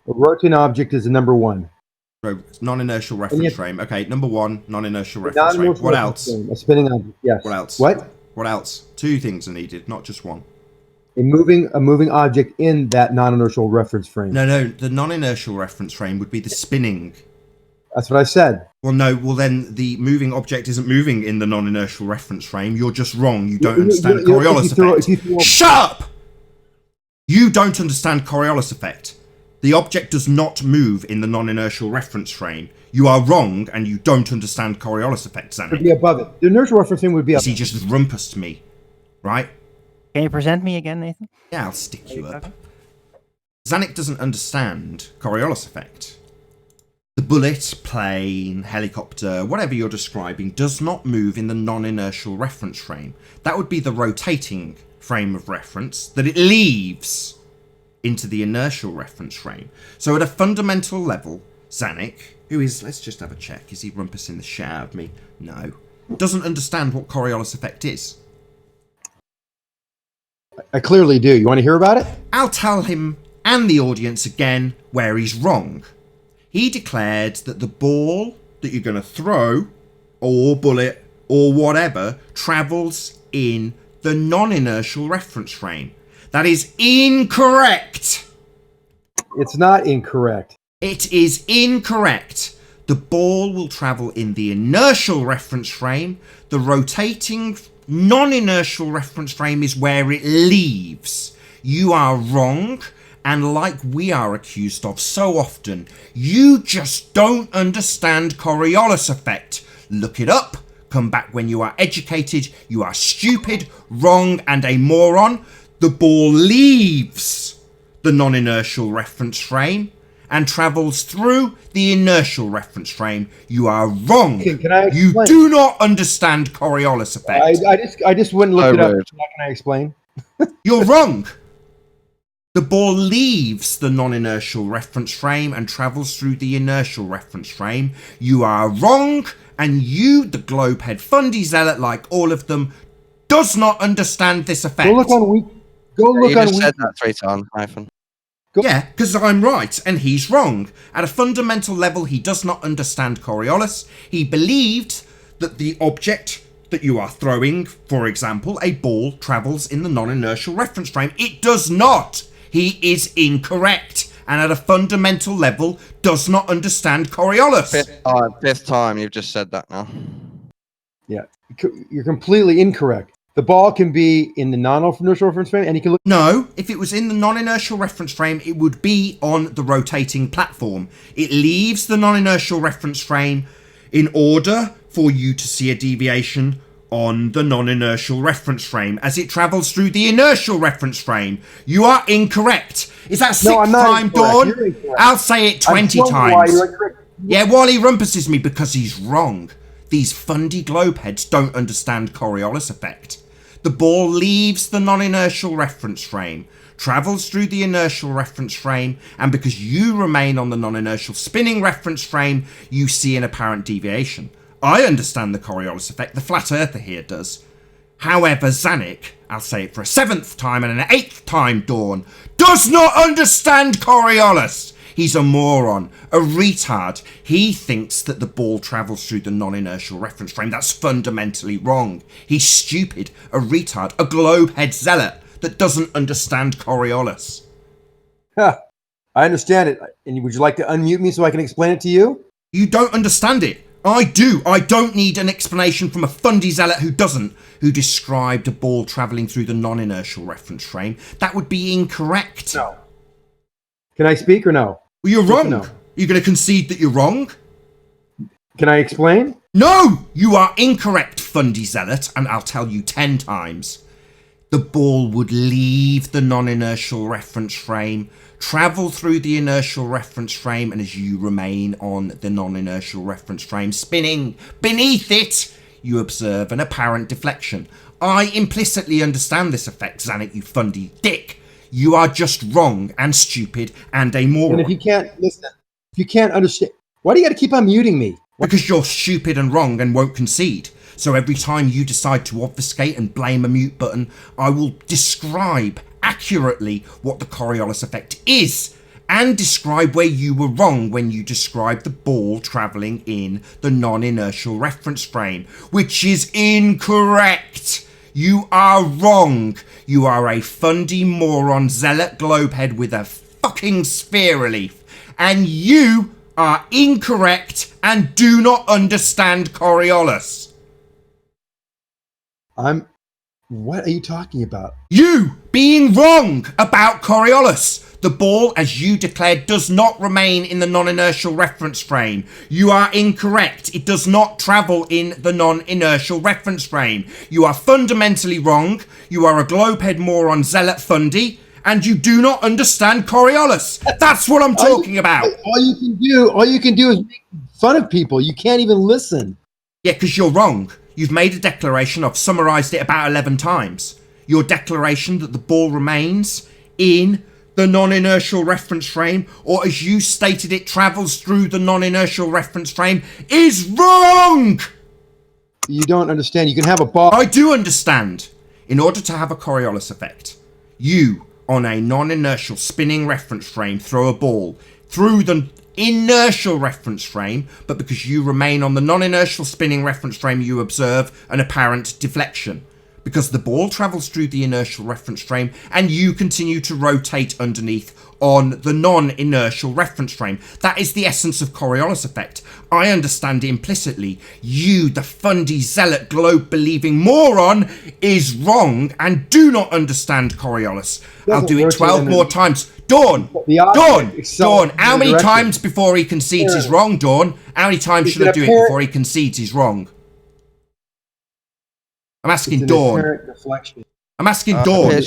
A rotating object is the number one. Non-inertial reference yes. frame. Okay, number one, non-inertial reference frame. Non-inertial What reference else? frame, a spinning object. Yes. What else? What? What else? Two things are needed, not just one. A moving object in that non-inertial reference frame. No, the non-inertial reference frame would be the spinning. That's what I said. Well, no, then the moving object isn't moving in the non-inertial reference frame. You're just wrong. You don't understand Coriolis effect. Shut up! You don't understand Coriolis effect. The object does not move in the non-inertial reference frame. You are wrong, and you don't understand Coriolis effect, It would Zanuck. be above it. The inertial reference frame would be up. He just rumpused me, right? Can you present me again, Nathan? Yeah, I'll stick you up. Zanuck doesn't understand Coriolis effect. The bullet, plane, helicopter, whatever you're describing, does not move in the non-inertial reference frame. That would be the rotating frame of reference that it leaves into the inertial reference frame. So at a fundamental level, Zanuck, who is, let's just have a check, is he rumpusing the shit out of me? No. Doesn't understand what Coriolis effect is. I clearly do. You want to hear about it? I'll tell him and the audience again where he's wrong. He declared that the ball that you're going to throw, or bullet, or whatever, travels in the non-inertial reference frame. That is incorrect. It's not incorrect. It is incorrect. The ball will travel in the inertial reference frame. The rotating non-inertial reference frame is where it leaves. You are wrong, and like we are accused of so often, you just don't understand Coriolis effect. Look it up. Come back when you are educated. You are stupid, wrong, and a moron. The ball leaves the non-inertial reference frame and travels through the inertial reference frame. You are wrong. Can I You explain? do not understand Coriolis effect. I just wouldn't look So it up. rude. How can I explain? You're wrong. The ball leaves the non-inertial reference frame and travels through the inertial reference frame. You are wrong, and you, the globehead fundy zealot, like all of them, does not understand this effect. Go look on week. Go look You on just week. said that 3 times, Nathan. Yeah, because I'm right and he's wrong. At a fundamental level, he does not understand Coriolis. He believed that the object that you are throwing, for example, a ball, travels in the non-inertial reference frame. It does not. He is incorrect. And at a fundamental level, does not understand Coriolis. Fifth time you've just said that now. Yeah, you're completely incorrect. The ball can be in the non-inertial reference frame, and you can look. No, if it was in the non-inertial reference frame, it would be on the rotating platform. It leaves the non-inertial reference frame in order for you to see a deviation on the non-inertial reference frame as it travels through the inertial reference frame. You are incorrect. Is that No, I'm sixth not time, incorrect. Dawn? You're incorrect. I'll say it 20 I'm showing you why times. you're incorrect. Yeah, Wally rumpusses me because he's wrong. These fundy globeheads don't understand Coriolis effect. The ball leaves the non-inertial reference frame, travels through the inertial reference frame, and because you remain on the non-inertial spinning reference frame, you see an apparent deviation. I understand the Coriolis effect, the flat earther here does. However, Zanuck, I'll say it for a 7th time and an 8th time, Dawn, does not understand Coriolis. He's a moron, a retard. He thinks that the ball travels through the non-inertial reference frame. That's fundamentally wrong. He's stupid, a retard, a globehead zealot that doesn't understand Coriolis. Huh. I understand it. And would you like to unmute me so I can explain it to you? You don't understand it. I do. I don't need an explanation from a fundy zealot who doesn't, who described a ball travelling through the non-inertial reference frame. That would be incorrect. No. Can I speak or no? Well, you're wrong. No. You're going to concede that you're wrong? Can I explain? No! You are incorrect, fundy zealot, and I'll tell you 10 times. The ball would leave the non-inertial reference frame, travel through the inertial reference frame, and as you remain on the non-inertial reference frame, spinning beneath it, you observe an apparent deflection. I implicitly understand this effect, Zanuck, you fundy dick. You are just wrong and stupid and a moron. And if you can't listen, if you can't understand, why do you got to keep on muting me? Because you're stupid and wrong and won't concede. So every time you decide to obfuscate and blame a mute button, I will describe accurately what the Coriolis effect is and describe where you were wrong when you described the ball travelling in the non-inertial reference frame, which is incorrect. You are wrong. You are a fundy moron zealot globehead with a fucking sphere relief. And you are incorrect and do not understand Coriolis. What are you talking about? You being wrong about Coriolis. The ball, as you declared, does not remain in the non-inertial reference frame. You are incorrect. It does not travel in the non-inertial reference frame. You are fundamentally wrong. You are a globehead moron zealot fundy, and you do not understand Coriolis. That's what I'm talking about. All you can do is make fun of people. You can't even listen. Yeah, because you're wrong. You've made a declaration. I've summarised it about 11 times. Your declaration that the ball remains in the non-inertial reference frame, or as you stated it travels through the non-inertial reference frame, is wrong! You don't understand. You can have a ball. I do understand. In order to have a Coriolis effect, you, on a non-inertial spinning reference frame, throw a ball through the inertial reference frame, but because you remain on the non-inertial spinning reference frame, you observe an apparent deflection. because the ball travels through the inertial reference frame and you continue to rotate underneath on the non-inertial reference frame. That is the essence of Coriolis effect. I understand implicitly. You, the fundy zealot globe-believing moron, is wrong and do not understand Coriolis. I'll do it 12 more times. Dawn! Dawn! How many times before he concedes he's wrong, Dawn? How many times should I do it before he concedes he's wrong? I'm asking Dawn. I'm asking Dawn.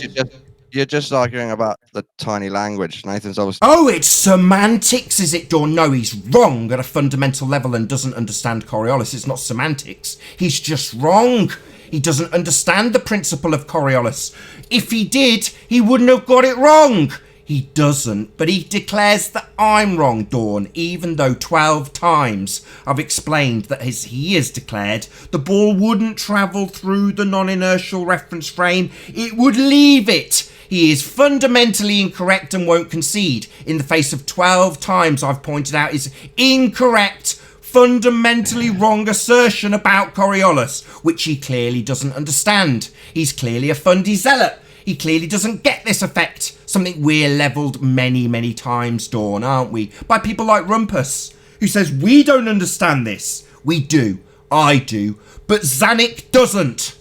You're just arguing about the tiny language. Nathan's obviously... Oh, it's semantics, is it, Dawn? No, he's wrong at a fundamental level and doesn't understand Coriolis. It's not semantics. He's just wrong. He doesn't understand the principle of Coriolis. If he did, he wouldn't have got it wrong. He doesn't, but he declares that I'm wrong, Dawn, even though 12 times I've explained that as he has declared, the ball wouldn't travel through the non-inertial reference frame, it would leave it. He is fundamentally incorrect and won't concede in the face of 12 times I've pointed out his incorrect, fundamentally wrong assertion about Coriolis, which he clearly doesn't understand. He's clearly a fundy zealot. He clearly doesn't get this effect, something we're levelled many, many times, Dawn, aren't we? By people like Rumpus, who says we don't understand this. We do. I do. But Zanuck doesn't.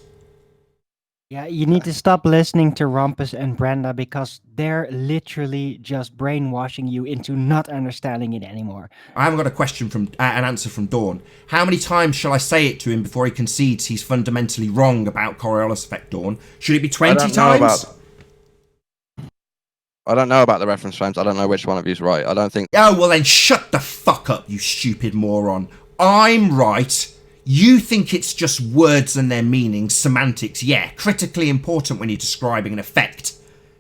Yeah, you need to stop listening to Rumpus and Brenda because they're literally just brainwashing you into not understanding it anymore. I haven't got a question from an answer from Dawn. How many times shall I say it to him before he concedes he's fundamentally wrong about Coriolis effect, Dawn? Should it be 20 times? I don't know about the reference frames. I don't know which one of you's right. I don't think... Oh, well then shut the fuck up, you stupid moron. I'm right. You think it's just words and their meanings, semantics, yeah, critically important when you're describing an effect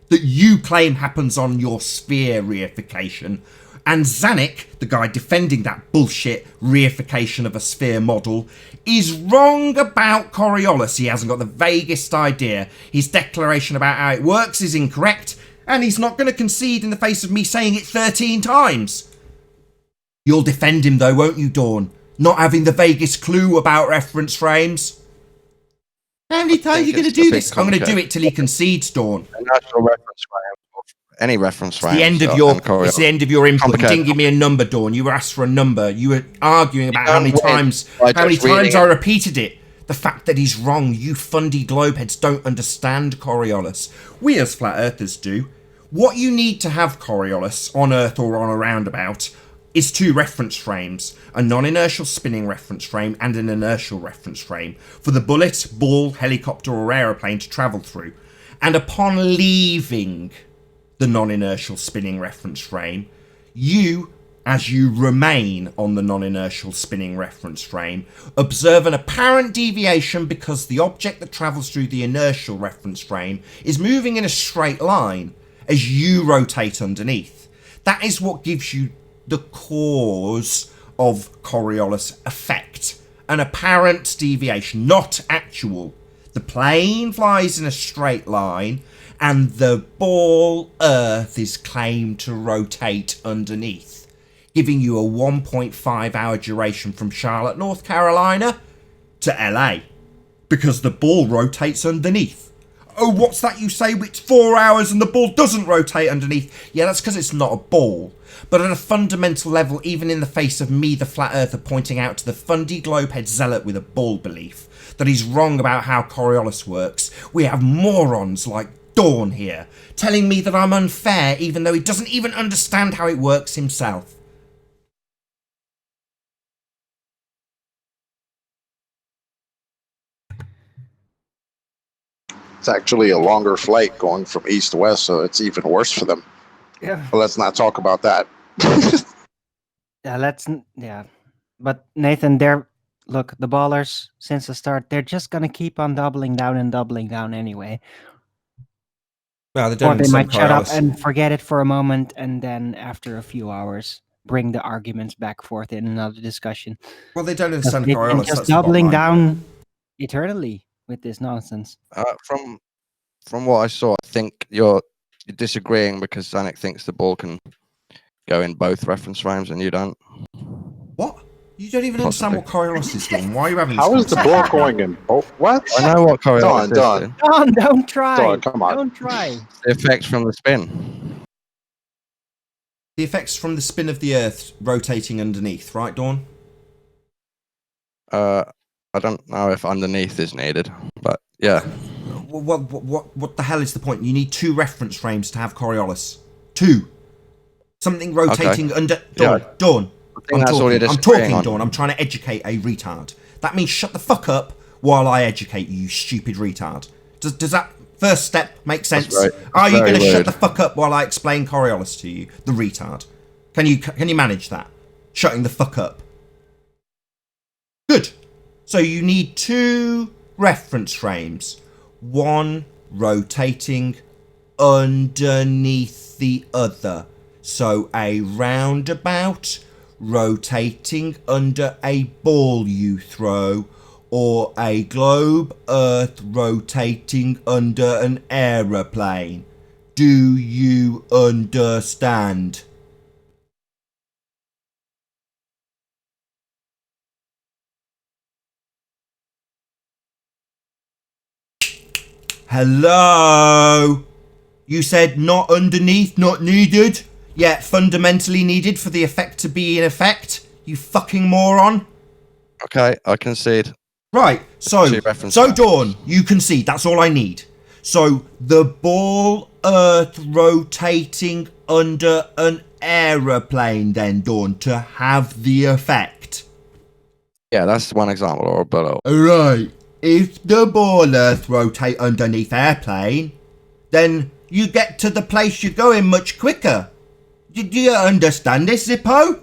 that you claim happens on your sphere reification. And Zanuck, the guy defending that bullshit reification of a sphere model, is wrong about Coriolis. He hasn't got the vaguest idea. His declaration about how it works is incorrect, and he's not going to concede in the face of me saying it 13 times. You'll defend him though, won't you, Dawn? Not having the vaguest clue about reference frames. How many times are you going to do this? I'm going to do it till he concedes, Dawn. A natural reference frame, any reference frame. It's the end of your input. You didn't give me a number, Dawn. You were asked for a number. You were arguing about how many times I repeated it. The fact that he's wrong. You fundy globeheads don't understand Coriolis. We as flat earthers do. What you need to have Coriolis on Earth or on a roundabout is two reference frames, a non-inertial spinning reference frame and an inertial reference frame for the bullet, ball, helicopter or aeroplane to travel through. And upon leaving the non-inertial spinning reference frame, you, as you remain on the non-inertial spinning reference frame, observe an apparent deviation because the object that travels through the inertial reference frame is moving in a straight line as you rotate underneath. That is what gives you the cause of Coriolis effect. An apparent deviation, not actual. The plane flies in a straight line and the ball Earth is claimed to rotate underneath, giving you a 1.5 hour duration from Charlotte, North Carolina to LA, because the ball rotates underneath. Oh, what's that you say? It's 4 hours and the ball doesn't rotate underneath. Yeah, that's because it's not a ball. But at a fundamental level, even in the face of me, the flat earther, pointing out to the fundy globehead zealot with a ball belief that he's wrong about how Coriolis works, we have morons like Dawn here, telling me that I'm unfair even though he doesn't even understand how it works himself. It's actually a longer flight going from east to west, so it's even worse for them. Yeah. But let's not talk about that. Yeah. But Nathan, look, the ballers, since the start, they're just going to keep on doubling down anyway. Well, Or they might shut up and forget it for a moment, and then after a few hours, bring the arguments back forth in another discussion. Well, they don't understand Coriolis. Just doubling down eternally with this nonsense. From what I saw, I think you're disagreeing because Zanuck thinks the ball can go in both reference frames and you don't. What? You don't even understand what Coriolis is doing. Why are you having this How is the ball going in both? What? I know what Coriolis is. Done. Dude. Don, don't try. Done, come on. Don't try. The effects from the spin. The effects from the spin of the Earth rotating underneath, right, Dawn? I don't know if underneath is needed, but yeah. What the hell is the point? You need 2 reference frames to have Coriolis. 2. Something rotating under. Dawn. I'm talking, Dawn. I'm trying to educate a retard. That means shut the fuck up while I educate you, stupid retard. Does that first step make sense? Are you going to shut the fuck up while I explain Coriolis to you, the retard? Can you manage that? Shutting the fuck up. Good. So you need 2 reference frames. 1 rotating underneath the other. So a roundabout rotating under a ball you throw, or a globe Earth rotating under an aeroplane. Do you understand? Hello? You said not underneath, not needed? Yet fundamentally needed for the effect to be in effect? You fucking moron. Okay, I concede. Right, so Dawn, you concede, that's all I need. So the ball Earth rotating under an aeroplane then, Dawn, to have the effect. Yeah, that's one example, or below. Alright, if the ball Earth rotate underneath airplane, then you get to the place you're going much quicker. Do you understand this, Zippo?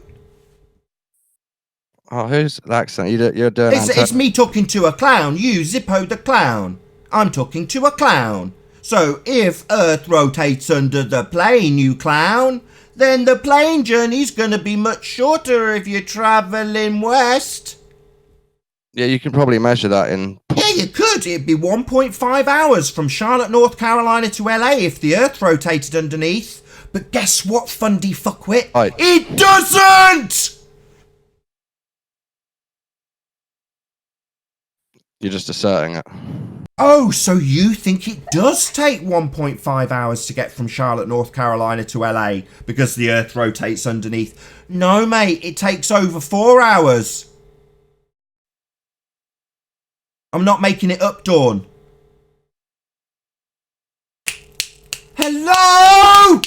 Oh, who's the accent? You're doing It's me talking to a clown. You, Zippo the clown. I'm talking to a clown. So if Earth rotates under the plane, you clown, then the plane journey's going to be much shorter if you're travelling west. Yeah, you can probably measure that in... Yeah, you could. It'd be 1.5 hours from Charlotte, North Carolina to LA if the Earth rotated underneath. But guess what, fundy fuckwit? It doesn't! You're just asserting it. Oh, so you think it does take 1.5 hours to get from Charlotte, North Carolina to LA because the Earth rotates underneath? No, mate, it takes over 4 hours. I'm not making it up, Dawn. Hello?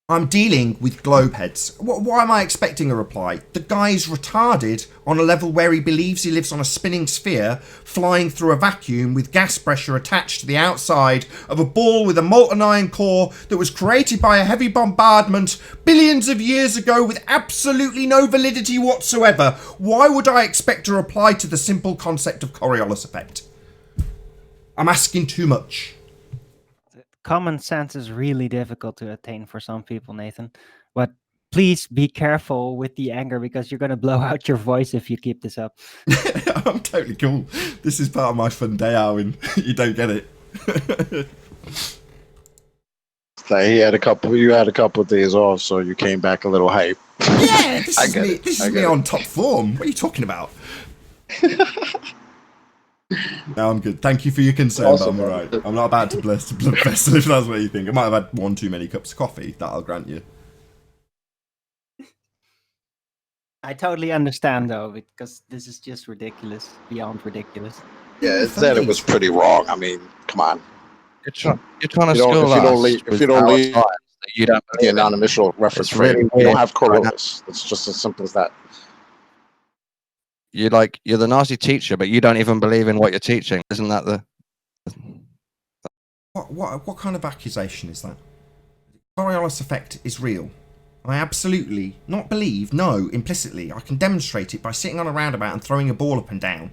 I'm dealing with globeheads. Why am I expecting a reply? The guy's retarded on a level where he believes he lives on a spinning sphere, flying through a vacuum with gas pressure attached to the outside of a ball with a molten iron core that was created by a heavy bombardment billions of years ago with absolutely no validity whatsoever. Why would I expect a reply to the simple concept of Coriolis effect? I'm asking too much. Common sense is really difficult to attain for some people, Nathan. But please be careful with the anger because you're going to blow out your voice if you keep this up. I'm totally cool. This is part of my fun day, Arwen. You don't get it. Like you had a couple of days off, so you came back a little hype. Yeah, this is me on top form. What are you talking about? No, I'm good. Thank you for your concern, awesome, but I'm alright. I'm not about to bless the blood vessel if that's what you think. I might have had 1 too many cups of coffee, that I'll grant you. I totally understand, though, because this is just ridiculous, beyond ridiculous. Yeah, it said it was pretty wrong. I mean, come on. You're trying to school us. If you don't leave the anonymous reference frame, you don't have Coriolis. It's just as simple as that. You're the nasty teacher, but you don't even believe in what you're teaching. Isn't that the... What kind of accusation is that? Coriolis effect is real. I absolutely, not believe, no, implicitly. I can demonstrate it by sitting on a roundabout and throwing a ball up and down.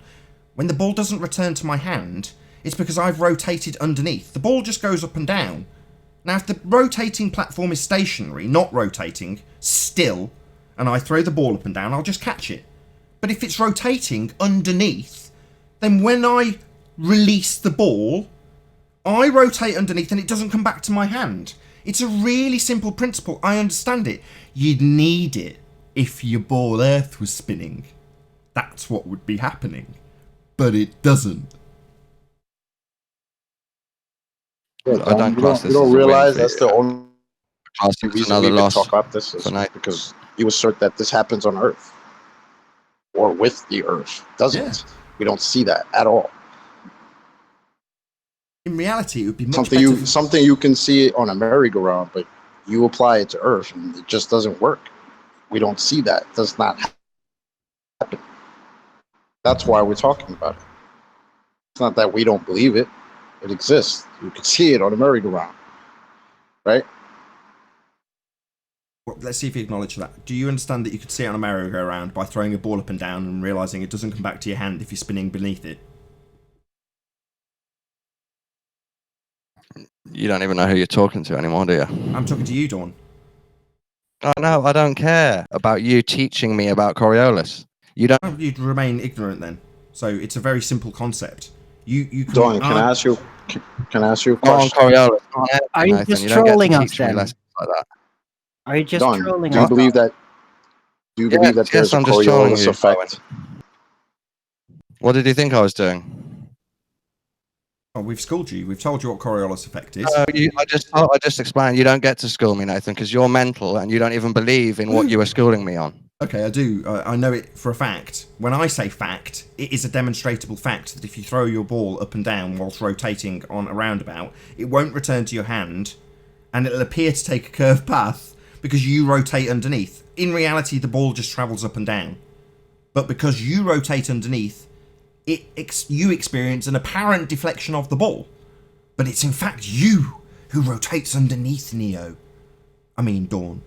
When the ball doesn't return to my hand, it's because I've rotated underneath. The ball just goes up and down. Now, if the rotating platform is stationary, not rotating, still, and I throw the ball up and down, I'll just catch it. But if it's rotating underneath, then when I release the ball, I rotate underneath and it doesn't come back to my hand. It's a really simple principle. I understand it. You'd need it if your ball Earth was spinning. That's what would be happening. But it doesn't. Yeah, I don't class you this don't as a win realize for that's you. the only Class it as reason another we even loss talk about this is for Nathan. because you assert that this happens on Earth or with the Earth. It doesn't. Yeah. We don't see that at all. In reality, it would be much Something better. something you can see on a merry-go-round, but you apply it to Earth and it just doesn't work. We don't see that. It does not happen. That's why we're talking about it. It's not that we don't believe it. It exists. You can see it on a merry-go-round. Right? Well, let's see if you acknowledge that. Do you understand that you could see it on a merry-go-round by throwing a ball up and down and realising it doesn't come back to your hand if you're spinning beneath it? You don't even know who you're talking to anymore, do you? I'm talking to you, Dawn. Oh, no, I don't care about you teaching me about Coriolis. You don't. Oh, you'd remain ignorant then. So it's a very simple concept. You can. Dawn, can I ask you a Not on question? Coriolis. On anything, Are you Nathan. just You don't get trolling to us teach me then? lessons like that. Are you just Dawn, trolling do you us? believe that? Do you believe that there's yes, a I'm just trolling Coriolis you, effect? What did you think I was doing? Oh, we've schooled you. We've told you what Coriolis effect is. I just explained. You don't get to school me, Nathan, because you're mental and you don't even believe in what you were schooling me on. Okay, I do. I know it for a fact. When I say fact, it is a demonstrable fact that if you throw your ball up and down whilst rotating on a roundabout, it won't return to your hand, and it'll appear to take a curved path because you rotate underneath. In reality, the ball just travels up and down. But because you rotate underneath, you experience an apparent deflection of the ball. But it's in fact you who rotates underneath, Neo. I mean, Dawn.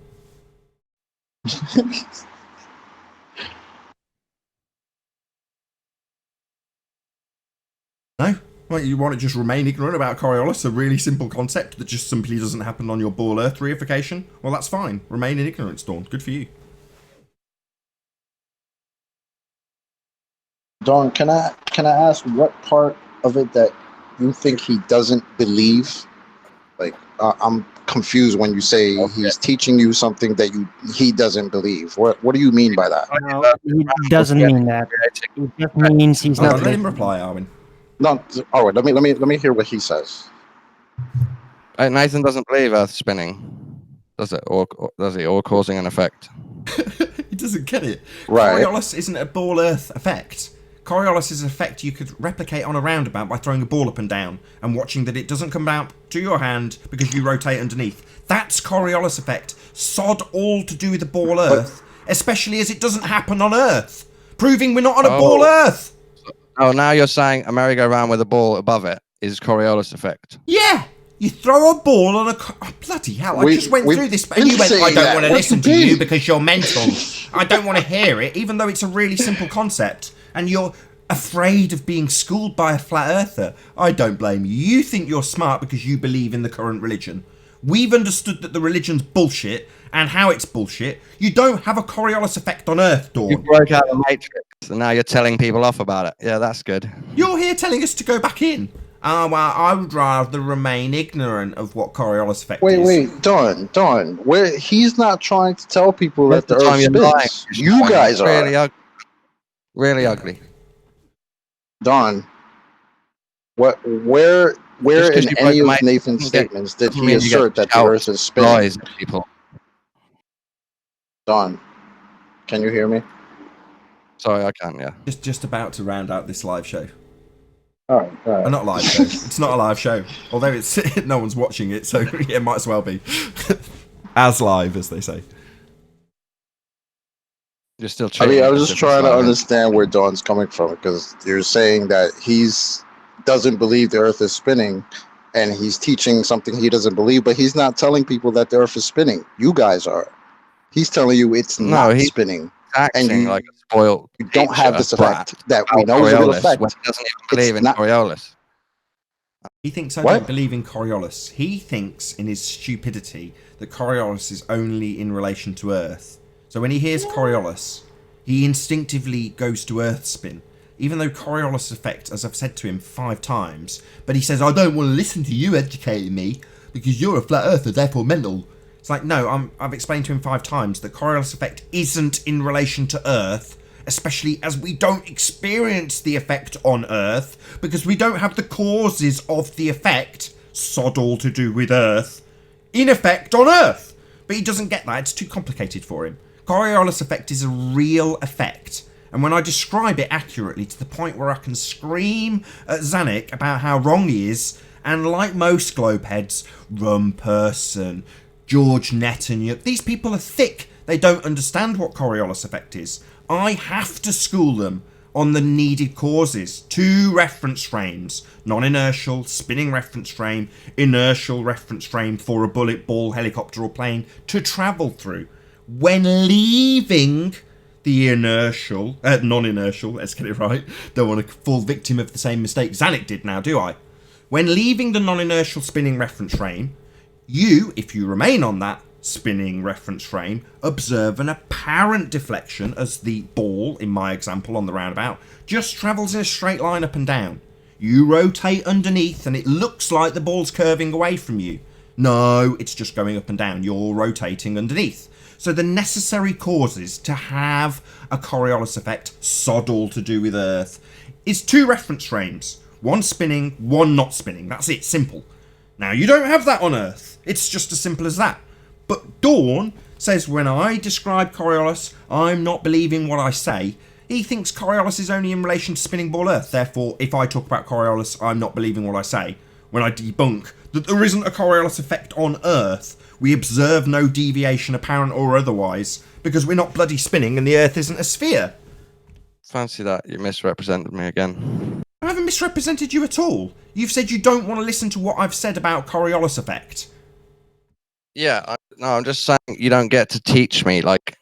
No? Well, you want to just remain ignorant about Coriolis, a really simple concept that just simply doesn't happen on your ball Earth reification? Well, that's fine. Remain in ignorance, Dawn. Good for you. Dawn, can I ask what part of it that you think he doesn't believe? Like, I'm confused when you say he's teaching you something that he doesn't believe. What do you mean by that? No, he doesn't mean that. It just means he's Hold not on, let him listening. reply, Arwen. No, all right. Let me hear what he says. Nathan doesn't believe Earth's spinning, does it? Or does he? Or causing an effect? He doesn't get it. Right. Coriolis isn't a ball Earth effect. Coriolis is an effect you could replicate on a roundabout by throwing a ball up and down and watching that it doesn't come out to your hand because you rotate underneath. That's Coriolis effect. Sod all to do with the ball Earth, especially as it doesn't happen on Earth, proving we're not on a ball Earth. Oh, now you're saying a merry-go-round with a ball above it is Coriolis effect. Yeah, you throw a ball on a... Oh, bloody hell, I just went through this and you went, I don't want to listen to you because you're mental. I don't want to hear it, even though it's a really simple concept. And you're afraid of being schooled by a flat earther. I don't blame you. You think you're smart because you believe in the current religion. We've understood that the religion's bullshit and how it's bullshit. You don't have a Coriolis effect on Earth, Dawn. You broke out the Matrix, and now you're telling people off about it. Yeah, that's good. You're here telling us to go back in. Well, I would rather remain ignorant of what Coriolis effect is. Wait, Dawn. He's not trying to tell people that the Earth spins. You guys are. Really ugly. Dawn, where in any of Nathan's statements did he assert that the Earth is spinning? People. Dawn, can you hear me? Sorry, I can, yeah. Just about to round out this live show. All right. Not live show. It's not a live show. Although it's no one's watching it, so yeah, it might as well be. As live, as they say. You're still I mean, I was just trying to understand where Dawn's coming from, because you're saying that he's doesn't believe the Earth is spinning, and he's teaching something he doesn't believe, but he's not telling people that the Earth is spinning. You guys are. He's telling you it's not spinning. And you, like a spoiled you don't have this effect that we know is a real effect. When he doesn't even believe in Coriolis. He thinks I don't believe in Coriolis. He thinks, in his stupidity, that Coriolis is only in relation to Earth. So when he hears Coriolis, he instinctively goes to Earth spin, even though Coriolis effect, as I've said to him 5 times, but he says, I don't want to listen to you educating me, because you're a flat earther, therefore mental. It's like, no, I've explained to him 5 times that Coriolis effect isn't in relation to Earth, especially as we don't experience the effect on Earth, because we don't have the causes of the effect, sod all to do with Earth, in effect on Earth. But he doesn't get that, it's too complicated for him. Coriolis effect is a real effect. And when I describe it accurately to the point where I can scream at Zanuck about how wrong he is, and like most globeheads, Rum Person, George Netanyahu, these people are thick. They don't understand what Coriolis effect is. I have to school them on the needed causes. 2 reference frames. Non-inertial, spinning reference frame, inertial reference frame for a bullet, ball, helicopter or plane to travel through. When leaving the inertial, non-inertial, let's get it right. Don't want to fall victim of the same mistake Zanuck did now, do I? When leaving the non-inertial spinning reference frame, you, if you remain on that spinning reference frame, observe an apparent deflection as the ball, in my example on the roundabout, just travels in a straight line up and down. You rotate underneath and it looks like the ball's curving away from you. No, it's just going up and down. You're rotating underneath. So the necessary causes to have a Coriolis effect, sod all to do with Earth, is 2 reference frames. 1 spinning, 1 not spinning. That's it, simple. Now, you don't have that on Earth. It's just as simple as that. But Dawn says when I describe Coriolis, I'm not believing what I say. He thinks Coriolis is only in relation to spinning ball Earth. Therefore, if I talk about Coriolis, I'm not believing what I say. When I debunk that there isn't a Coriolis effect on Earth, we observe no deviation, apparent or otherwise, because we're not bloody spinning and the Earth isn't a sphere. Fancy that. You misrepresented me again. I haven't misrepresented you at all. You've said you don't want to listen to what I've said about Coriolis effect. Yeah, I'm just saying you don't get to teach me like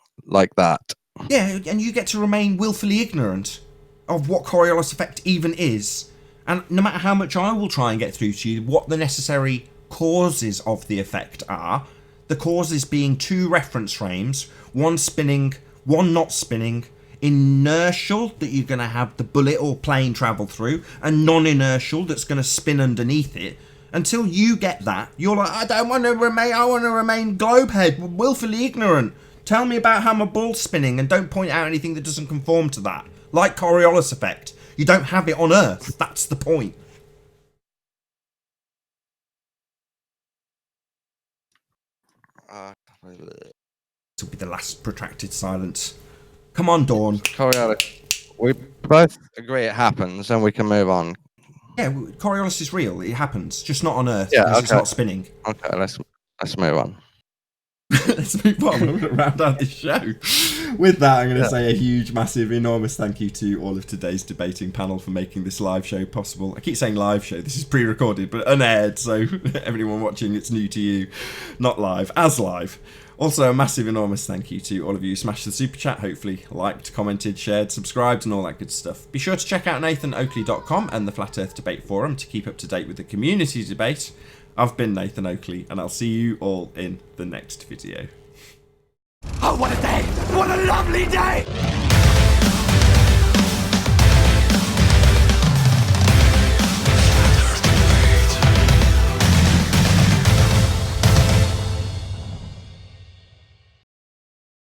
that. Yeah, and you get to remain willfully ignorant of what Coriolis effect even is. And no matter how much I will try and get through to you what the necessary causes of the effect are, the causes being 2 reference frames, 1 spinning, 1 not spinning, inertial that you're going to have the bullet or plane travel through, and non-inertial that's going to spin underneath it. Until you get that, you're like, I want to remain globehead, willfully ignorant. Tell me about how my ball's spinning and don't point out anything that doesn't conform to that. Like Coriolis effect. You don't have it on Earth. That's the point. This will be the last protracted silence. Come on, Dawn. Coriolis. We both agree it happens and we can move on. Yeah, Coriolis is real. It happens. Just not on Earth Yeah, because okay. it's not spinning. Okay, let's move on. Let's move on. We're going to round out this show. With that, I'm going to say a huge, massive, enormous thank you to all of today's debating panel for making this live show possible. I keep saying live show. This is pre-recorded, but unaired, so everyone watching, it's new to you. Not live, as live. Also, a massive, enormous thank you to all of you who smashed the super chat, hopefully liked, commented, shared, subscribed, and all that good stuff. Be sure to check out nathanoakley.com and the Flat Earth Debate Forum to keep up to date with the community debate. I've been Nathan Oakley, and I'll see you all in the next video. Oh, what a day! What a lovely day!